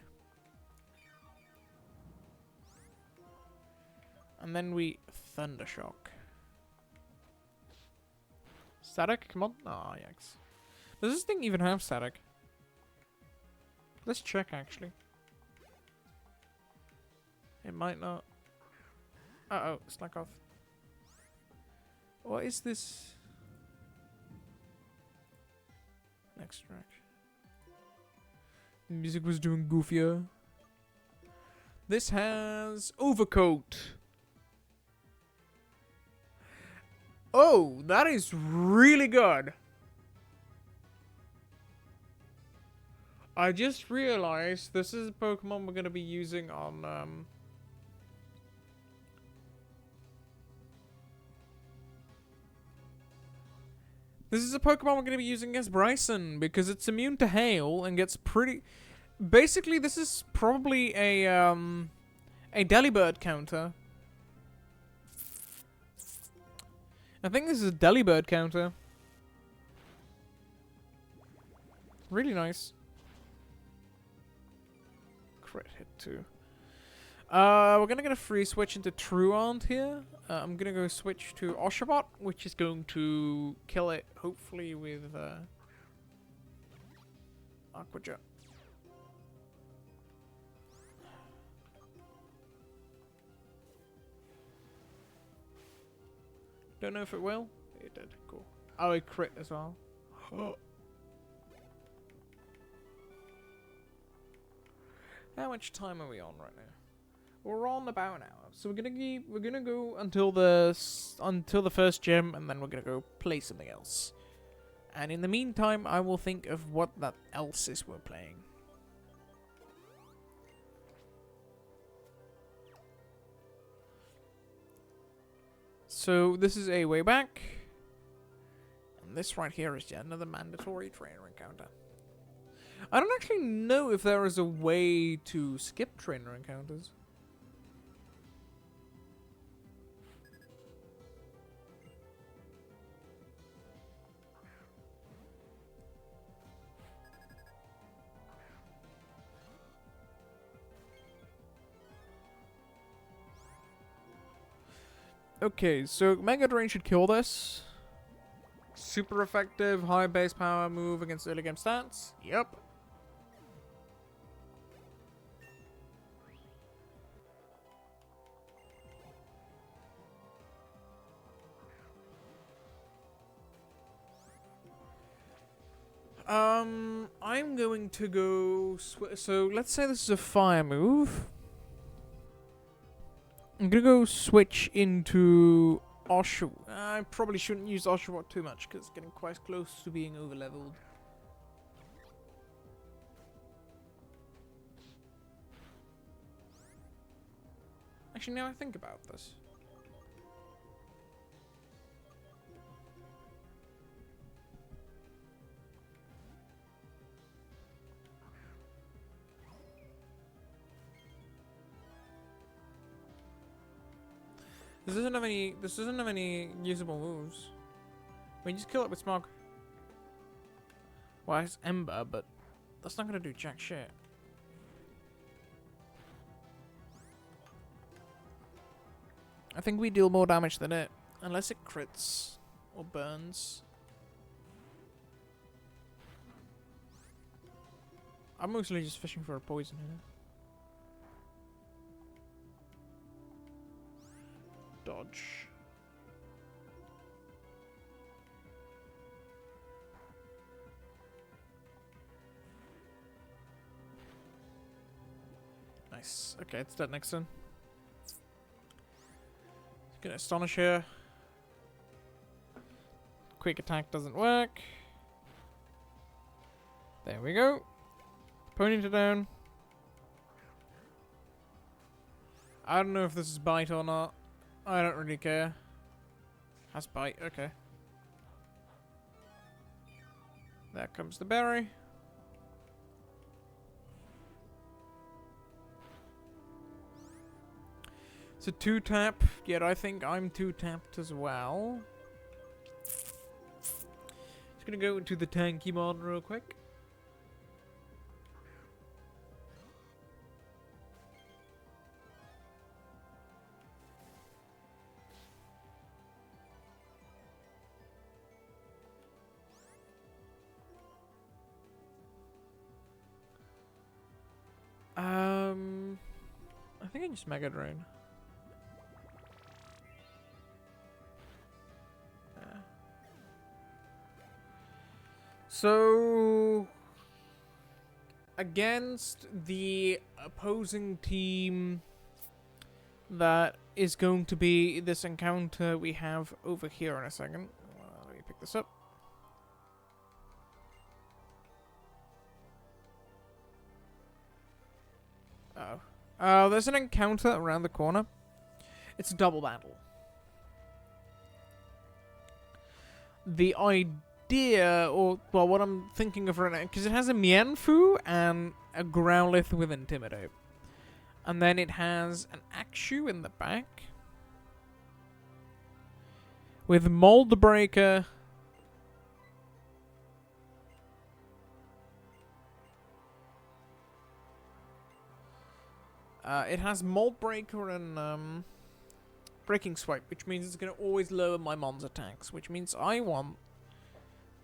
And then we Thundershock. Static? Come on. Ah, yikes. Does this thing even have static? Let's check, actually. It might not. Uh-oh, slack off. What is this? Next track. Music was doing goofier. This has Overcoat. Oh, that is really good. I just realized this is a Pokemon we're going to be using on, This is a Pokemon we're going to be using against Bryson, because it's immune to hail and gets pretty... Basically, this is probably a Delibird counter. I think this is a Delibird counter. Really nice. Crit hit too. We're gonna get a free switch into Truant here. I'm gonna go switch to Oshawott, which is going to kill it, hopefully with Aqua Jet. Don't know if it will. It did. Cool. Oh, it crit as well. How much time are we on right now? We're on about an hour, so we're gonna go until the first gym, and then we're gonna go play something else. And in the meantime, I will think of what that else is we're playing. So this is a way back, and this right here is yet another mandatory trainer encounter. I don't actually know if there is a way to skip trainer encounters. Okay, so Mega Drain should kill this. Super effective, high base power move against early game stats. Yep. I'm going to go... So, let's say this is a fire move. I'm gonna go switch into Oshawott. I probably shouldn't use Oshawott too much, because it's getting quite close to being overleveled. Actually, now I think about this. This doesn't have any usable moves. We can just kill it with Smog. Well, it's Ember, but that's not gonna do jack shit. I think we deal more damage than it, unless it crits or burns. I'm mostly just fishing for a poison here. Dodge. Nice. Okay, it's dead next turn. Gonna Astonish here. quick attack doesn't work. There we go. Ponyta down. I don't know if this is bite or not. I don't really care. Has bite, okay. There comes the berry. It's a 2-tap, yet I think I'm 2-tapped as well. Just gonna go into the tanky mod real quick. I think I just Mega Drain. Yeah. So, against the opposing team that is going to be this encounter we have over here in a second. Let me pick this up. There's an encounter around the corner. It's a double battle. The idea, or well, what I'm thinking of right now, because it has a Mienfoo and a Growlithe with Intimidate. And then it has an Axew in the back. With Mold Breaker. It has Mold Breaker and Breaking Swipe, which means it's going to always lower my Mon's attacks, which means I want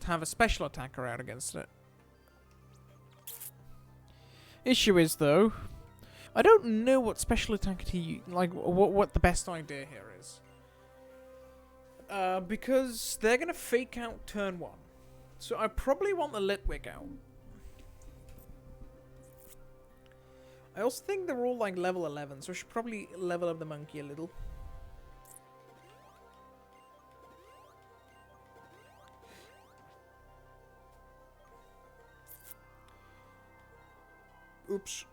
to have a special attacker out against it. Issue is, though, I don't know what special attacker to use, like what the best idea here is. Because they're going to fake out turn 1. So I probably want the Litwick out. I also think they're all like level 11, so I should probably level up the monkey a little. Oops.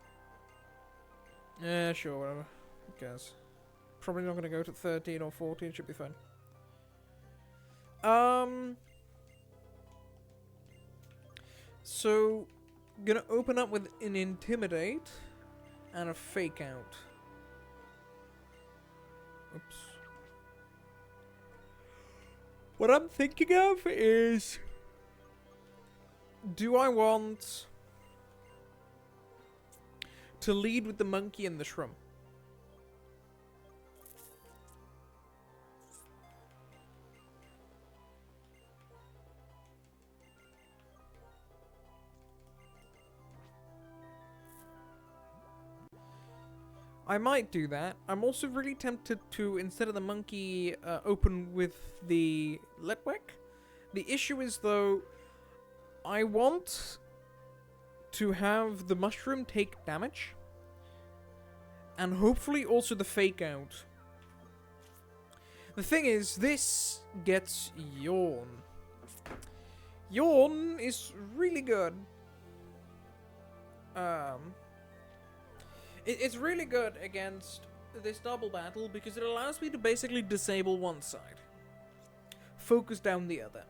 Yeah, sure, whatever. Who cares? Probably not going to go to 13 or 14, should be fine. So, gonna open up with an Intimidate and a Fake Out. Oops. What I'm thinking of is, do I want to lead with the monkey and the shroom? I might do that. I'm also really tempted to, instead of the monkey, open with the Litwick. The issue is, though, I want to have the mushroom take damage. And hopefully also the fake out. The thing is, this gets Yawn. Yawn is really good. It's really good against this double battle because it allows me to basically disable one side. Focus down the other.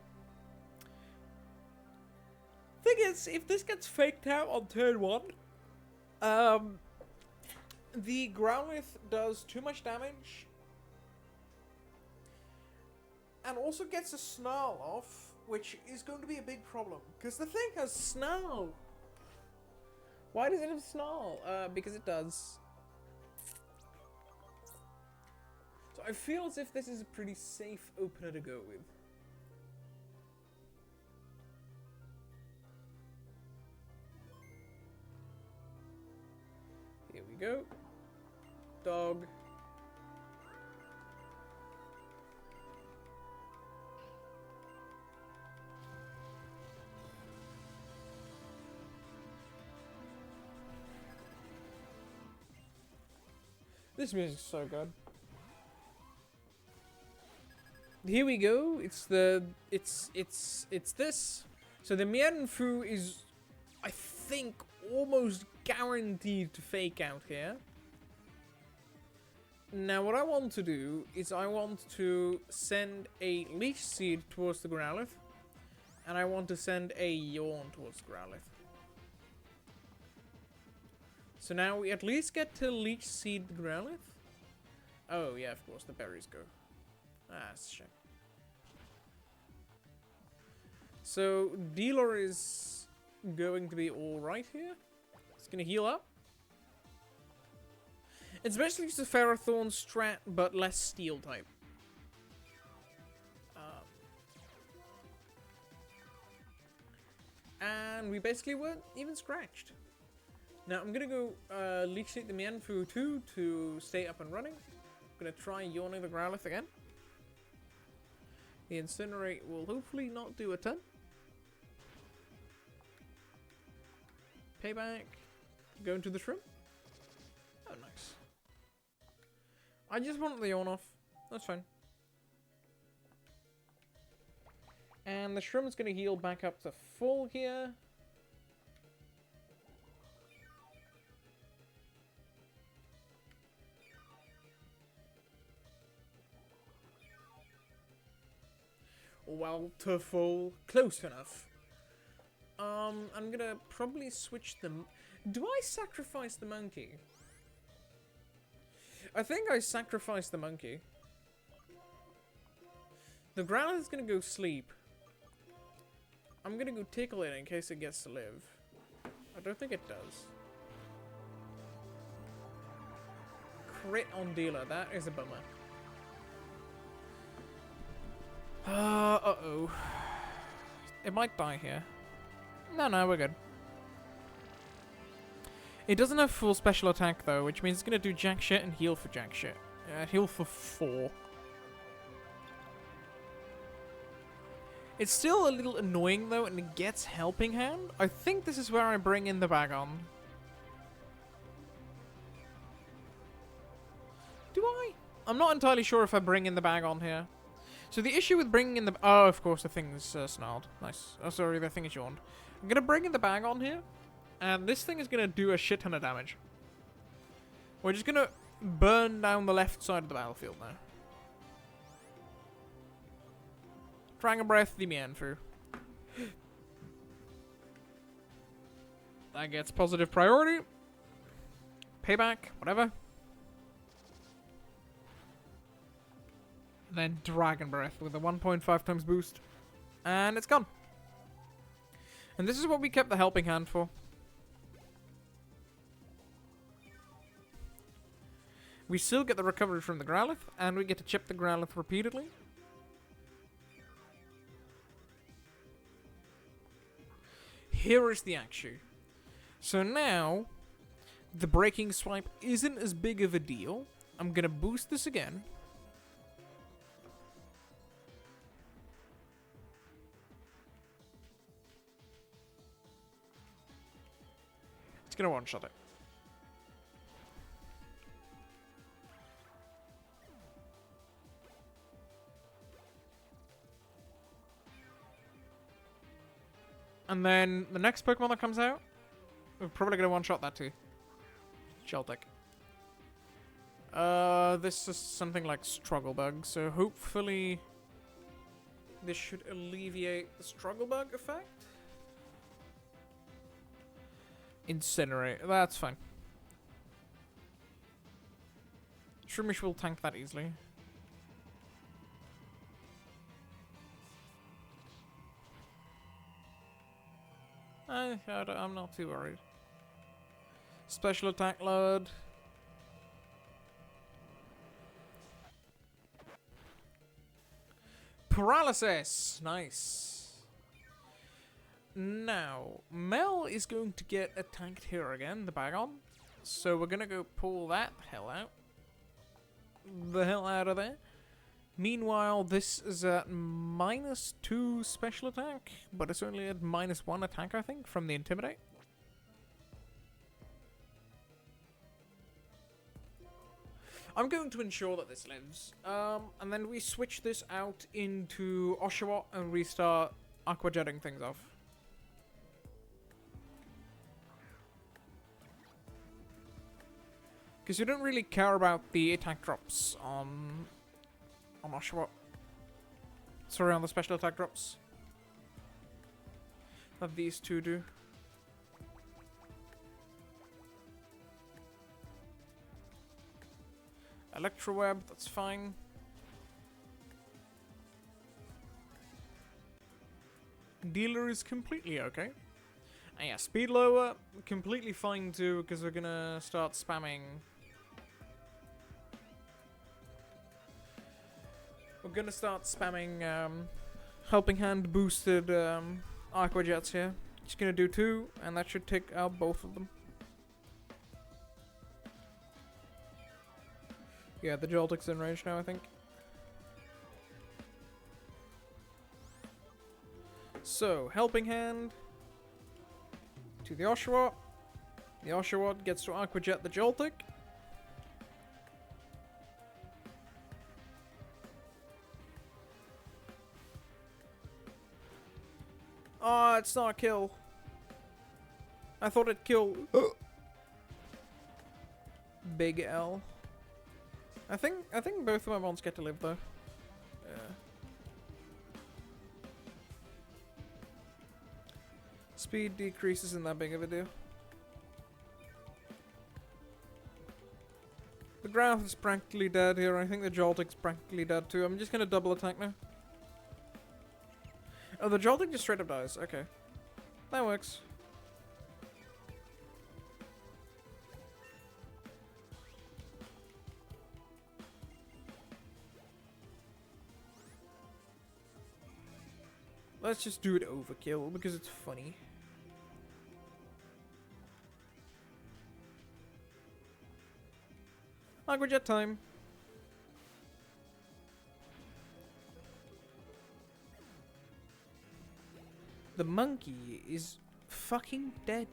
Thing is, if this gets faked out on turn 1, the Growlithe does too much damage. And also gets a Snarl off, which is going to be a big problem. Because the thing has Snarl. Why does it have Snarl? Because it does. So I feel as if this is a pretty safe opener to go with. Here we go. Dog. This music's so good. here we go. It's this. So the Mienfu is, I think, almost guaranteed to fake out here. Now what I want to do is I want to send a Leech Seed towards the Growlithe. And I want to send a Yawn towards the Growlithe. So now we at least get to Leech Seed the Growlithe. Oh yeah, of course, the berries go. Ah, it's a shame. So Dealer is going to be alright here. It's going to heal up. It's basically just a Ferrothorn strat, but less Steel type. And we basically weren't even scratched. Now I'm gonna go Leech Seed the Mienfoo 2 to stay up and running. I'm gonna try Yawning the Growlithe again. The Incinerate will hopefully not do a ton. Payback. Go into the Shrimp. Oh, nice. I just want the Yawn off. That's fine. And the Shrimp's going to heal back up to full here. Well, to full. Close enough. I'm going to probably switch them. Do I sacrifice the monkey? I think I sacrificed the monkey. The Growlithe is going to go sleep. I'm going to go tickle it in case it gets to live. I don't think it does. Crit on Dealer. That is a bummer. Uh-oh. It might die here. No, we're good. It doesn't have full special attack though, which means it's going to do jack shit and heal for jack shit. Heal for 4. It's still a little annoying though, and it gets Helping Hand. I think this is where I bring in the Bagon. Do I? I'm not entirely sure if I bring in the Bagon here. So the issue with bringing in the... Oh, of course, the thing is snarled. Nice. Oh, sorry, the thing is yawned. I'm going to bring in the Bagon here, and this thing is going to do a shit ton of damage. We're just going to burn down the left side of the battlefield now. Dragon Breath, the Mienfoo. That gets positive priority. Payback, whatever. Then Dragon Breath with a 1.5 times boost. And it's gone. And this is what we kept the Helping Hand for. We still get the recovery from the Growlithe, and we get to chip the Growlithe repeatedly. Here is the Akshu. So now, the Breaking Swipe isn't as big of a deal. I'm going to boost this again. It's going to one-shot it. And then the next Pokemon that comes out, we're probably going to one-shot that too. Sheltek. This is something like Struggle Bug, so hopefully this should alleviate the Struggle Bug effect. Incinerate, that's fine. Shroomish will tank that easily. I'm not too worried. Special attack load. Paralysis! Nice. Now, Mel is going to get attacked here again, the Bagon. So we're going to go pull that hell out. The hell out of there. Meanwhile, this is at -2 special attack, but it's only at -1 attack, I think, from the Intimidate. I'm going to ensure that this lives. And then we switch this out into Oshawott and restart aquajetting things off. Because you don't really care about the attack drops on Oshawott. Sorry, on the special attack drops. That these two do. Electroweb, that's fine. Dealer is completely okay. And yeah, speed lower, completely fine too, because we're gonna start spamming. We're gonna start spamming Helping Hand boosted Aqua Jets here. Just gonna do 2, and that should take out both of them. Yeah, the Joltik's in range now, I think. So, Helping Hand to the Oshawott. The Oshawott gets to Aqua Jet the Joltik. Oh, it's not a kill. I thought it'd kill. Big L. I think both of my mons get to live though. Yeah. Speed decreases in that big of a deal. The Growth is practically dead here. I think the Joltik's practically dead too. I'm just gonna double attack now. Oh, the Joltik just straight up dies. Okay. That works. Let's just do it overkill because it's funny. Aqua Jet time. The monkey is fucking dead.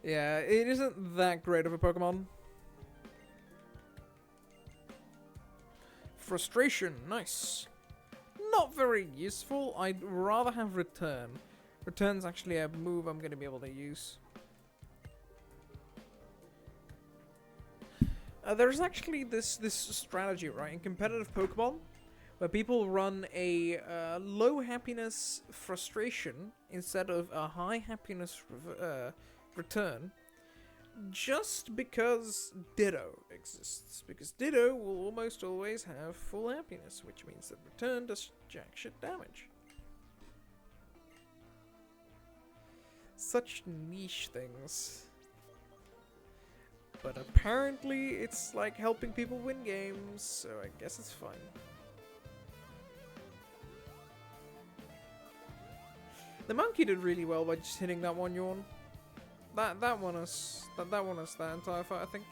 Yeah, it isn't that great of a Pokemon. Frustration, nice. Not very useful. I'd rather have Return. Return's actually a move I'm going to be able to use. There's actually this strategy, right, in competitive Pokemon, where people run a low happiness frustration instead of a high happiness return, just because Ditto exists. Because Ditto will almost always have full happiness, which means that return does jack shit damage. Such niche things. But apparently it's like helping people win games, so I guess it's fine. The monkey did really well by just hitting that one yawn. That won us that entire fight, I think.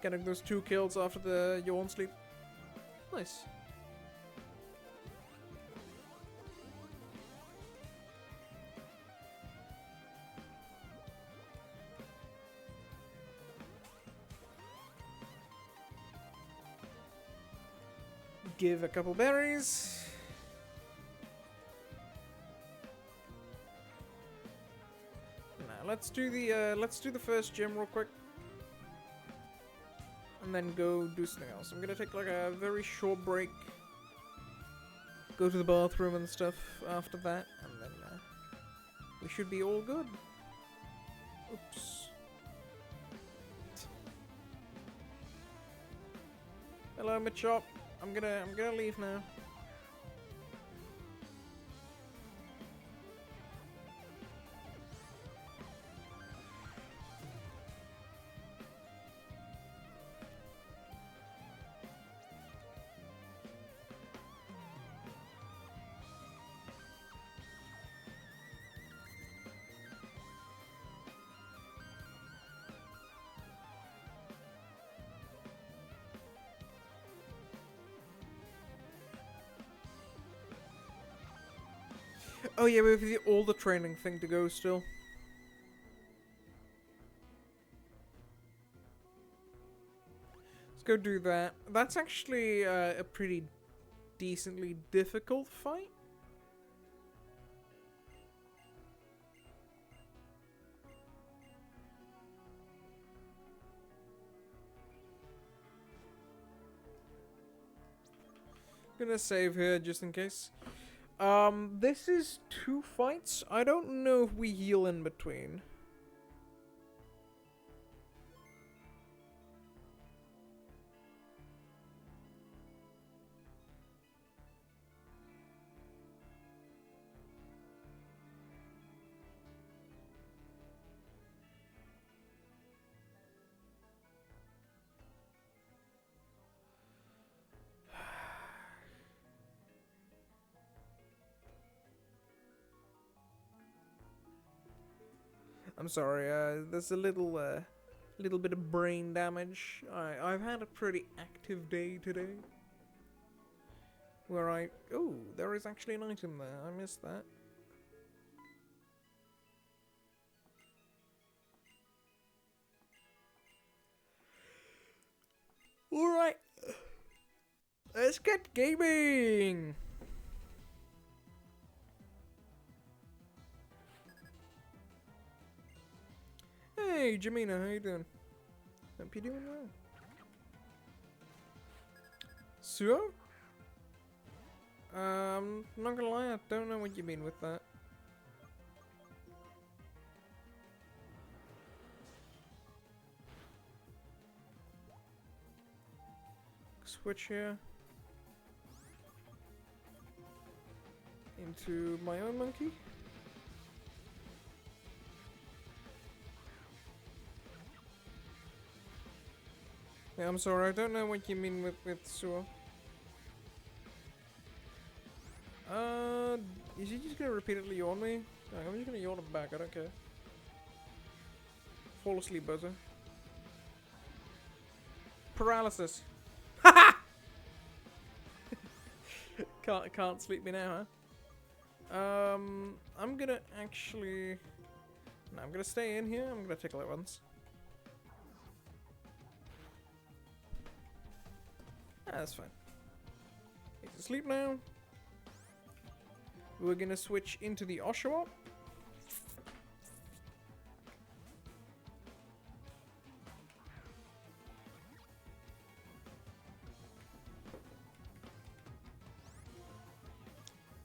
Getting those 2 kills after the yawn sleep. Nice. Give a couple berries. Let's do the first gym real quick, and then go do something else. I'm gonna take like a very short break, go to the bathroom and stuff after that, and then we should be all good. Oops. Hello, Machop. I'm gonna leave now. Oh yeah, we have all the training thing to go still. go do that. That's actually a pretty decently difficult fight. Gonna save here just in case. This is 2 fights. I don't know if we heal in between. I'm sorry, there's a little bit of brain damage. I've had a pretty active day today. Where oh, there is actually an item there. I missed that. Alright. Let's get gaming! Hey, Jamina, how you doing? Hope you're doing well. Suo? Not gonna lie, I don't know what you mean with that. Switch here. Into my own monkey. Yeah, I'm sorry, I don't know what you mean with Suo. Is he just gonna repeatedly yawn me? No, I'm just gonna yawn him back, I don't care. Fall asleep, buzzer. Paralysis. Haha! Can't sleep me now, huh? I'm gonna actually... No, I'm gonna stay in here, I'm gonna tickle it once. Ah, that's fine. He's asleep now. We're gonna switch into the Oshawott.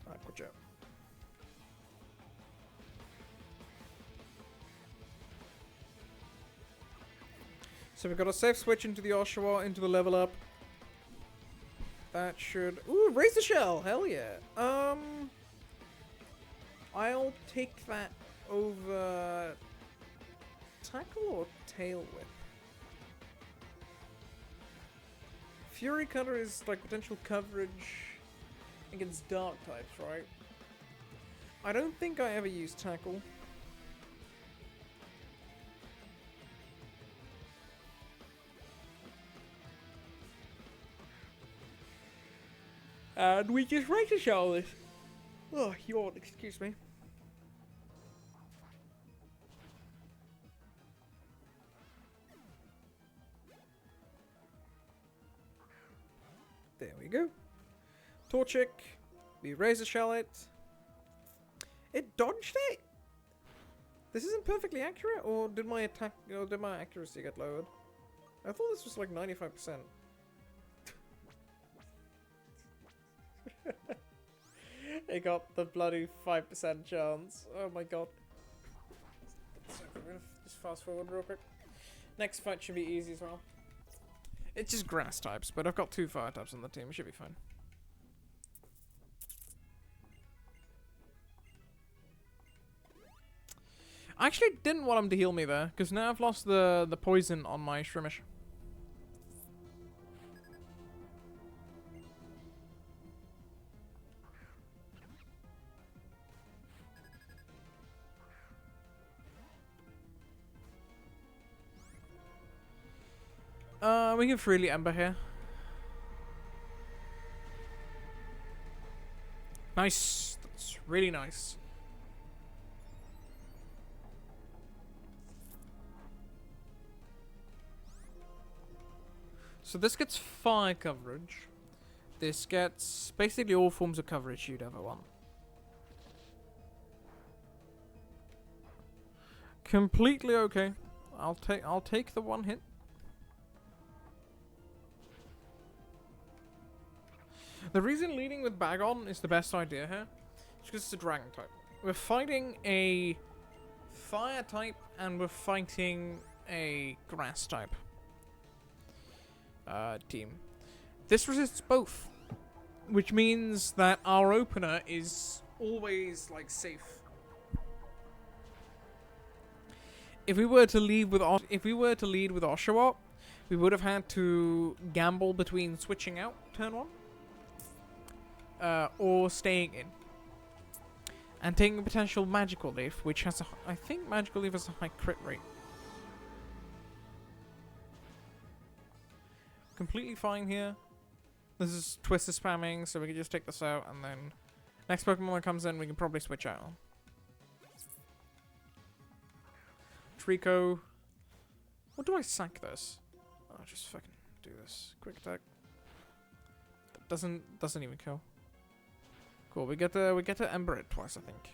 Alright, watch out. So we've got a safe switch into the Oshawott, into the level up. That should... Ooh, raise the shell! Hell yeah. I'll take that over... Tackle or tail whip? Fury Cutter is like potential coverage against dark types, right? I don't think I ever used tackle. And we just raise the shell this. Oh, yawn, excuse me. There we go. Torchic. We razor shell it. It dodged it? This isn't perfectly accurate, or did my attack, or did my accuracy get lowered? I thought this was like 95%. It got the bloody 5% chance. Oh my god. So we're gonna just fast forward real quick. Next fight should be easy as well. It's just grass types, but I've got 2 fire types on the team. It should be fine. I actually didn't want him to heal me there, because now I've lost the poison on my Shrimish. We can freely Ember here. Nice. That's really nice. So this gets fire coverage. This gets basically all forms of coverage you'd ever want. Completely okay. I'll take the one hit. The reason leading with Bagon is the best idea here is because it's a dragon type. We're fighting a fire type and we're fighting a grass type team. This resists both, which means that our opener is always like safe. If we were to lead with Oshawott, we would have had to gamble between switching out turn 1 or staying in and taking a potential Magical Leaf, which has I think Magical Leaf has a high crit rate. Completely fine here. This is Twister spamming, so we can just take this out, and then next Pokemon that comes in, we can probably switch out. Trico. What do I sack this? Oh, just fucking do this. Quick attack. That doesn't even kill. Cool. We get to Ember it twice, I think.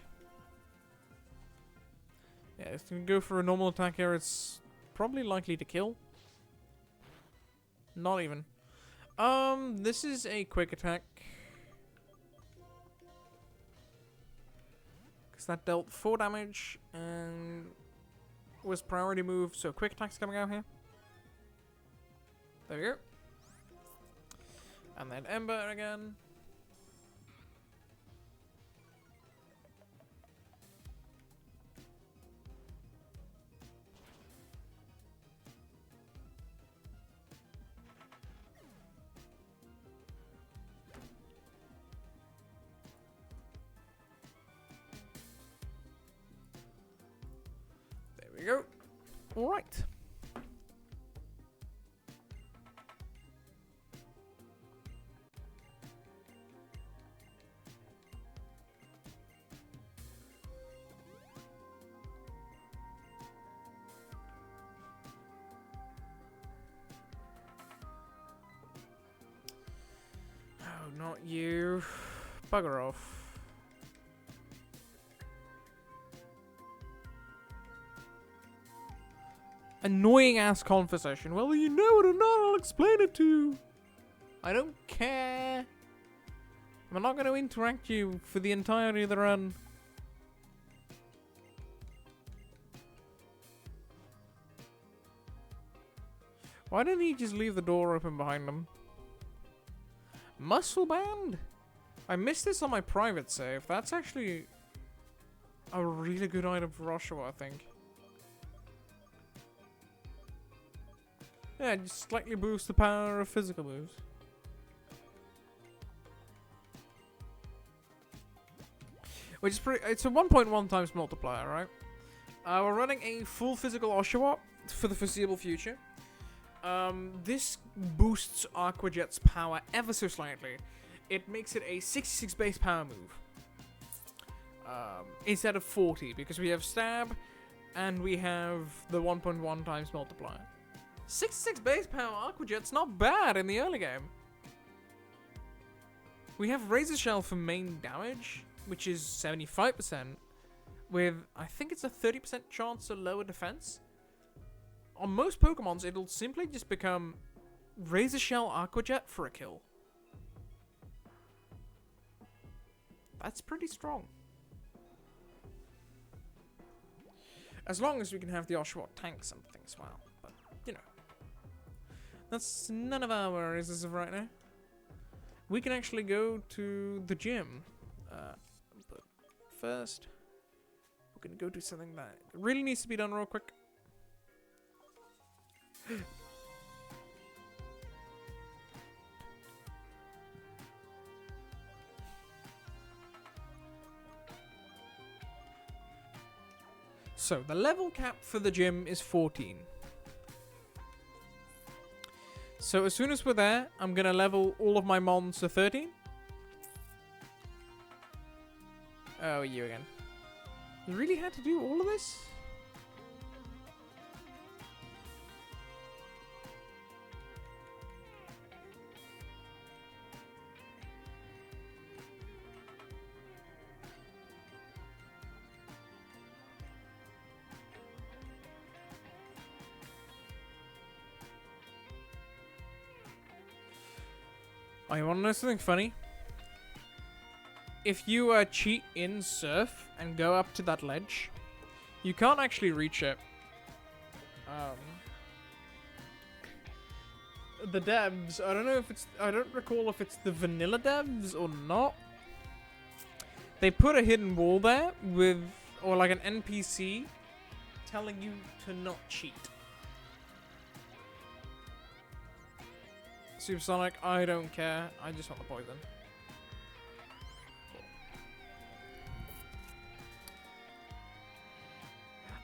Yeah, if we go for a normal attack here, it's probably likely to kill. Not even. This is a quick attack. Because that dealt 4 damage and was priority move, so quick attack's coming out here. There we go. And then Ember again. There we go. All right. Oh, not you. Bugger off. Annoying ass conversation. Whether you know it or not, I'll explain it to you. I don't care. I'm not going to interact you for the entirety of the run. Why didn't he just leave the door open behind him? Muscle Band? I missed this on my private save. That's actually a really good item for Oshawott, I think. Yeah, just slightly boost the power of physical moves. Which is pretty. It's a 1.1 times multiplier, right? We're running a full physical Oshawott for the foreseeable future. This boosts Aqua Jet's power ever so slightly. It makes it a 66 base power move. Instead of 40, because we have Stab and we have the 1.1 times multiplier. 66 base power Aqua Jet's not bad in the early game. We have Razor Shell for main damage, which is 75%, with I think it's a 30% chance of lower defense. On most Pokemons, it'll simply just become Razor Shell Aqua Jet for a kill. That's pretty strong. As long as we can have the Oshawott tank something as well. But, you know. That's none of our worries as of right now. We can actually go to the gym. But first, we're going to go do something that really needs to be done real quick. So, the level cap for the gym is 14. So, as soon as we're there, I'm going to level all of my mons to 13. Oh, you again. You really had to do all of this? Oh, you want to know something funny? If you cheat in Surf and go up to that ledge, you can't actually reach it. The devs, I don't recall if it's the vanilla devs or not. They put a hidden wall there or like an NPC telling you to not cheat. Supersonic, I don't care. I just want the poison.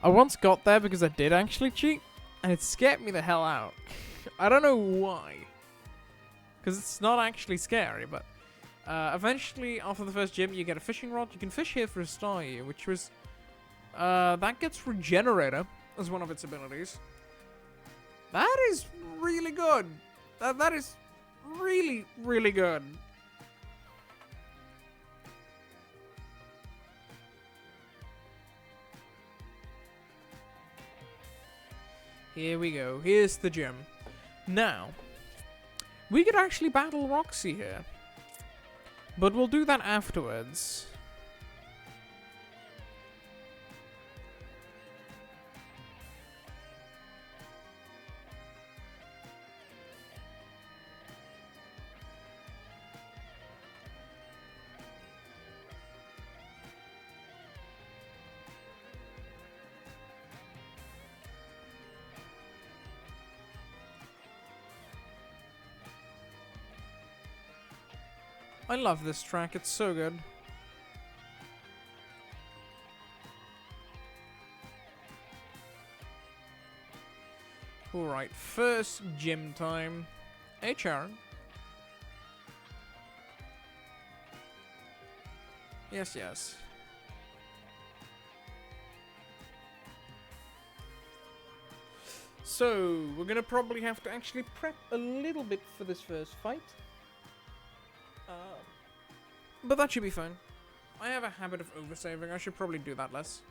I once got there because I did actually cheat, and it scared me the hell out. I don't know why. Because it's not actually scary, but eventually, after the first gym, you get a fishing rod. You can fish here for a star here, which was... that gets Regenerator as one of its abilities. That is really good. That is really, really good. Here we go. Here's the gym. Now, we could actually battle Roxy here. But we'll do that afterwards. I love this track, it's so good. Alright, first gym time. Hey, Charon. Yes, yes. So, we're gonna probably have to actually prep a little bit for this first fight. But that should be fine. I have a habit of oversaving. I should probably do that less.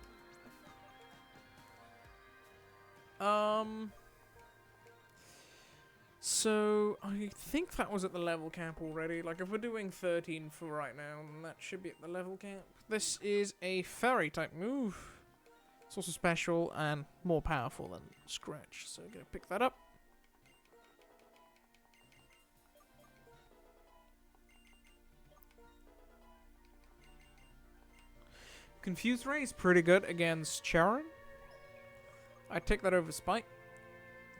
So, I think that was at the level cap already. Like, if we're doing 13 for right now, then that should be at the level cap. This is a fairy type move. It's also special and more powerful than Scratch. So, I'm gonna pick that up. Confuse Ray is pretty good against Charon. I take that over Spite.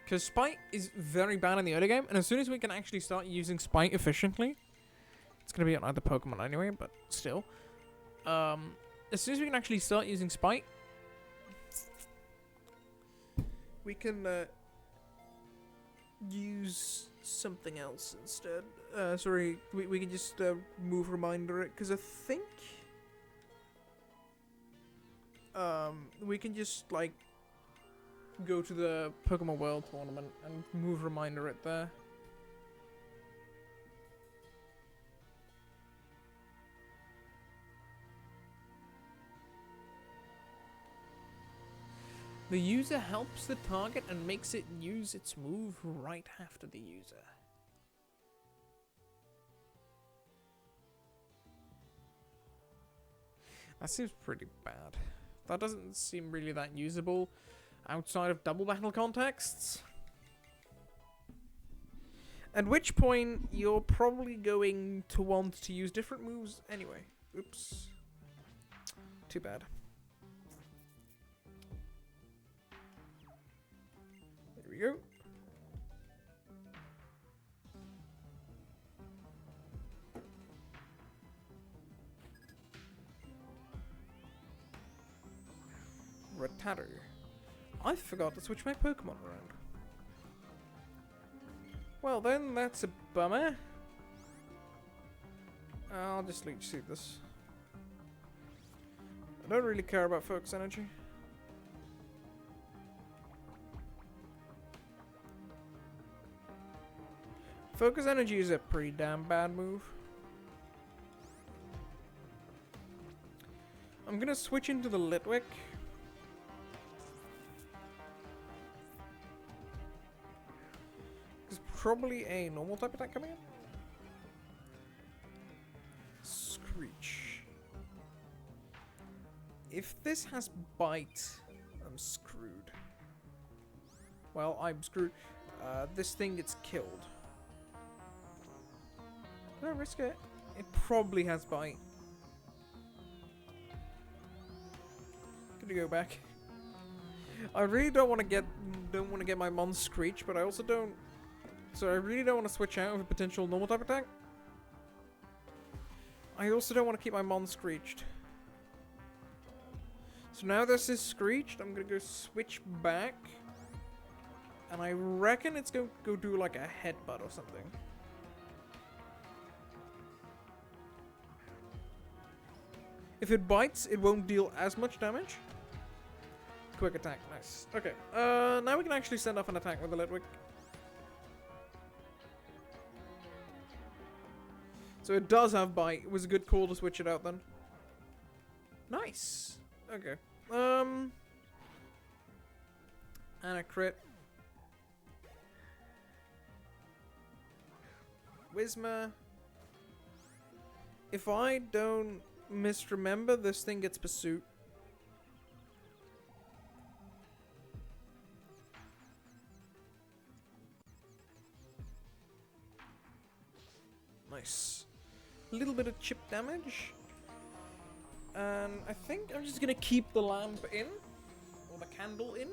Because Spite is very bad in the early game, and as soon as we can actually start using Spite efficiently, it's going to be on other Pokemon anyway, but still. As soon as we can actually start using Spite, we can use something else instead. Sorry, we can just move Reminder it, because I think... we can just, like, go to the Pokemon World Tournament and move Reminder it there. The user helps the target and makes it use its move right after the user. That seems pretty bad. That doesn't seem really that usable outside of double battle contexts. At which point, you're probably going to want to use different moves anyway. Oops. Too bad. There we go. Rattata. I forgot to switch my Pokemon around. Well then, that's a bummer. I'll just Leech Seed this. I don't really care about Focus Energy. Focus Energy is a pretty damn bad move. I'm gonna switch into the Litwick. There's probably a normal type attack coming in. Screech. If this has Bite, I'm screwed. Well, I'm screwed. This thing gets killed. Do I risk it? It probably has Bite. Gonna go back. I really don't want to get my Mon Screech, but I also don't. So I really don't want to switch out of a potential normal type attack. I also don't want to keep my Mon Screeched. So now this is Screeched, I'm gonna go switch back. And I reckon it's gonna go do like a headbutt or something. If it bites, it won't deal as much damage. Quick attack, nice. Okay, now we can actually send off an attack with the Litwick. So it does have Bite. It was a good call to switch it out then. Nice. Okay. And a crit. Whismer. If I don't misremember, this thing gets Pursuit. Nice. A little bit of chip damage. And I think I'm just gonna keep the lamp in. Or the candle in.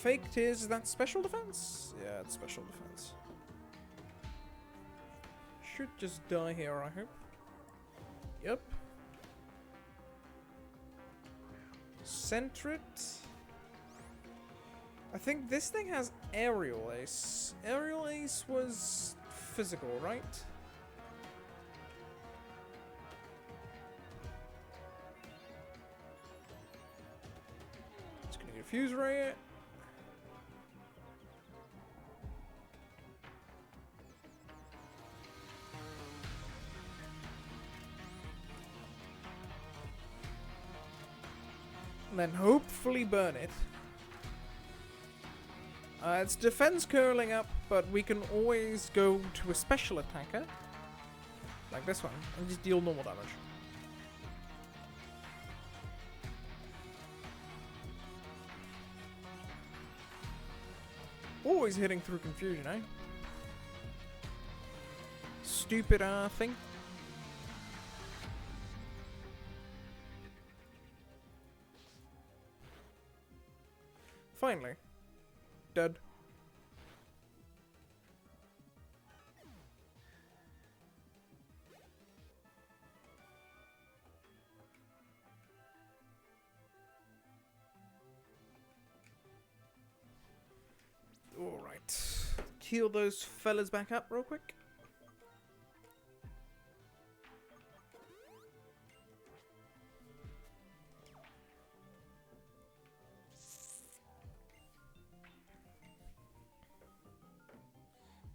Fake Tears, is that special defense? Yeah, it's special defense. Should just die here, I hope. Yep. Center it. I think this thing has Aerial Ace. Aerial Ace was physical, right? Just gonna get Fuse Ray it. And then hopefully burn it. It's defense curling up, but we can always go to a special attacker. Like this one, and just deal normal damage. Always hitting through confusion, eh? Stupid thing. Finally. Dead. Alright. Heal those fellas back up real quick.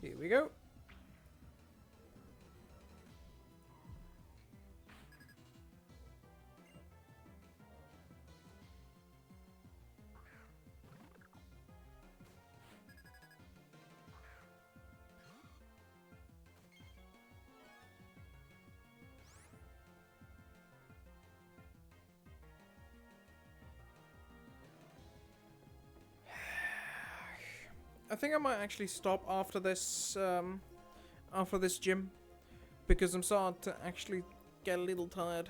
Here we go. I think I might actually stop after this gym, because I'm starting to actually get a little tired.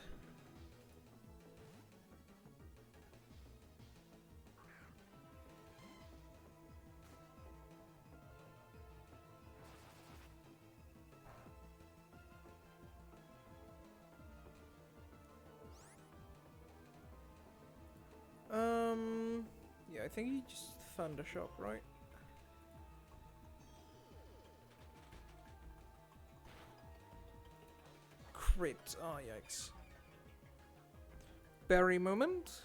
Yeah, I think he just Thunder Shock, right? Crit. Oh, yikes. Berry moment.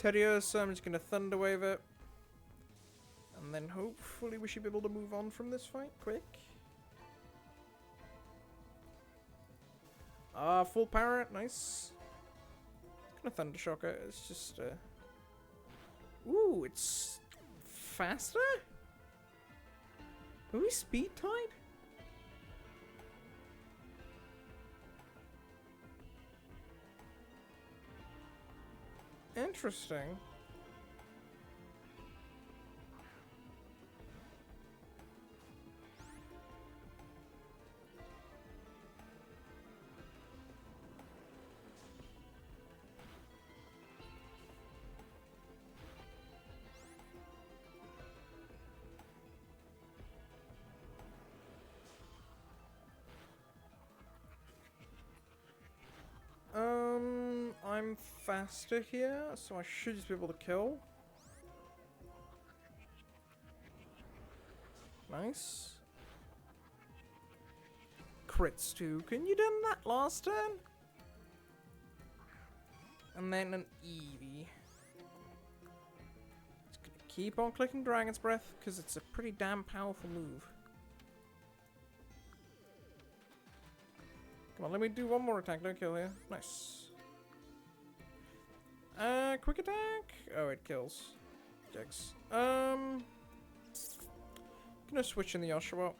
Teddiursa, I'm just gonna Thunder Wave it. And then hopefully we should be able to move on from this fight quick. Full power, nice. Gonna Thunder Shock it, it's just, ooh, it's faster? Are we speed tied? Interesting. I'm faster here, so I should just be able to kill. Nice. Crits too. Can you done that last turn? And then an Eevee. Just gonna keep on clicking Dragon's Breath, because it's a pretty damn powerful move. Come on, let me do one more attack, no kill here. Nice. Quick attack? Oh, it kills. Jax. Gonna switch in the Oshawott.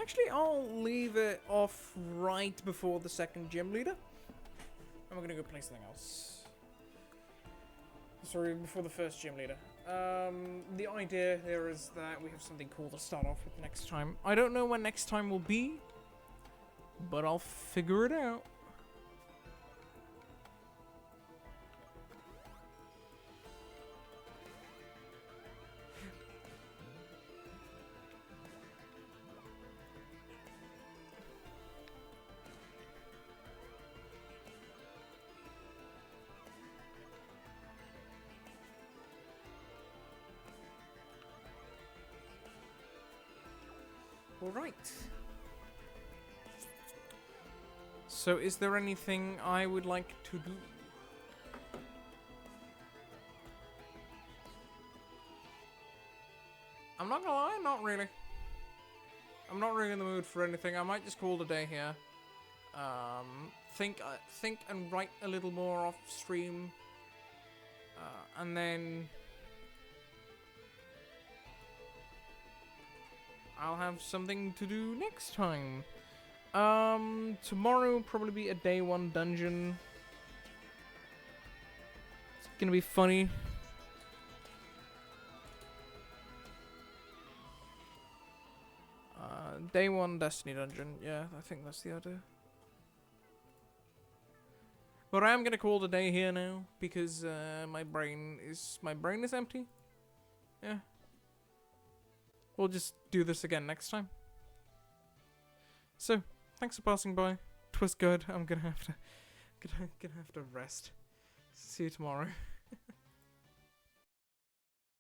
Actually, I'll leave it off right before the second gym leader. And we're gonna go play something else. Sorry, before the first gym leader. The idea here is that we have something cool to start off with next time. I don't know when next time will be, but I'll figure it out. Alright. So, is there anything I would like to do? I'm not gonna lie, not really. I'm not really in the mood for anything. I might just call it a day here. Think and write a little more off stream. And then I'll have something to do next time. Tomorrow will probably be a day 1 dungeon. It's gonna be funny. Day 1 Destiny dungeon. Yeah, I think that's the idea. But I am gonna call it a day here now because my brain is empty. Yeah. We'll just do this again next time. So, thanks for passing by. 'Twas good. I'm gonna have to rest. See you tomorrow.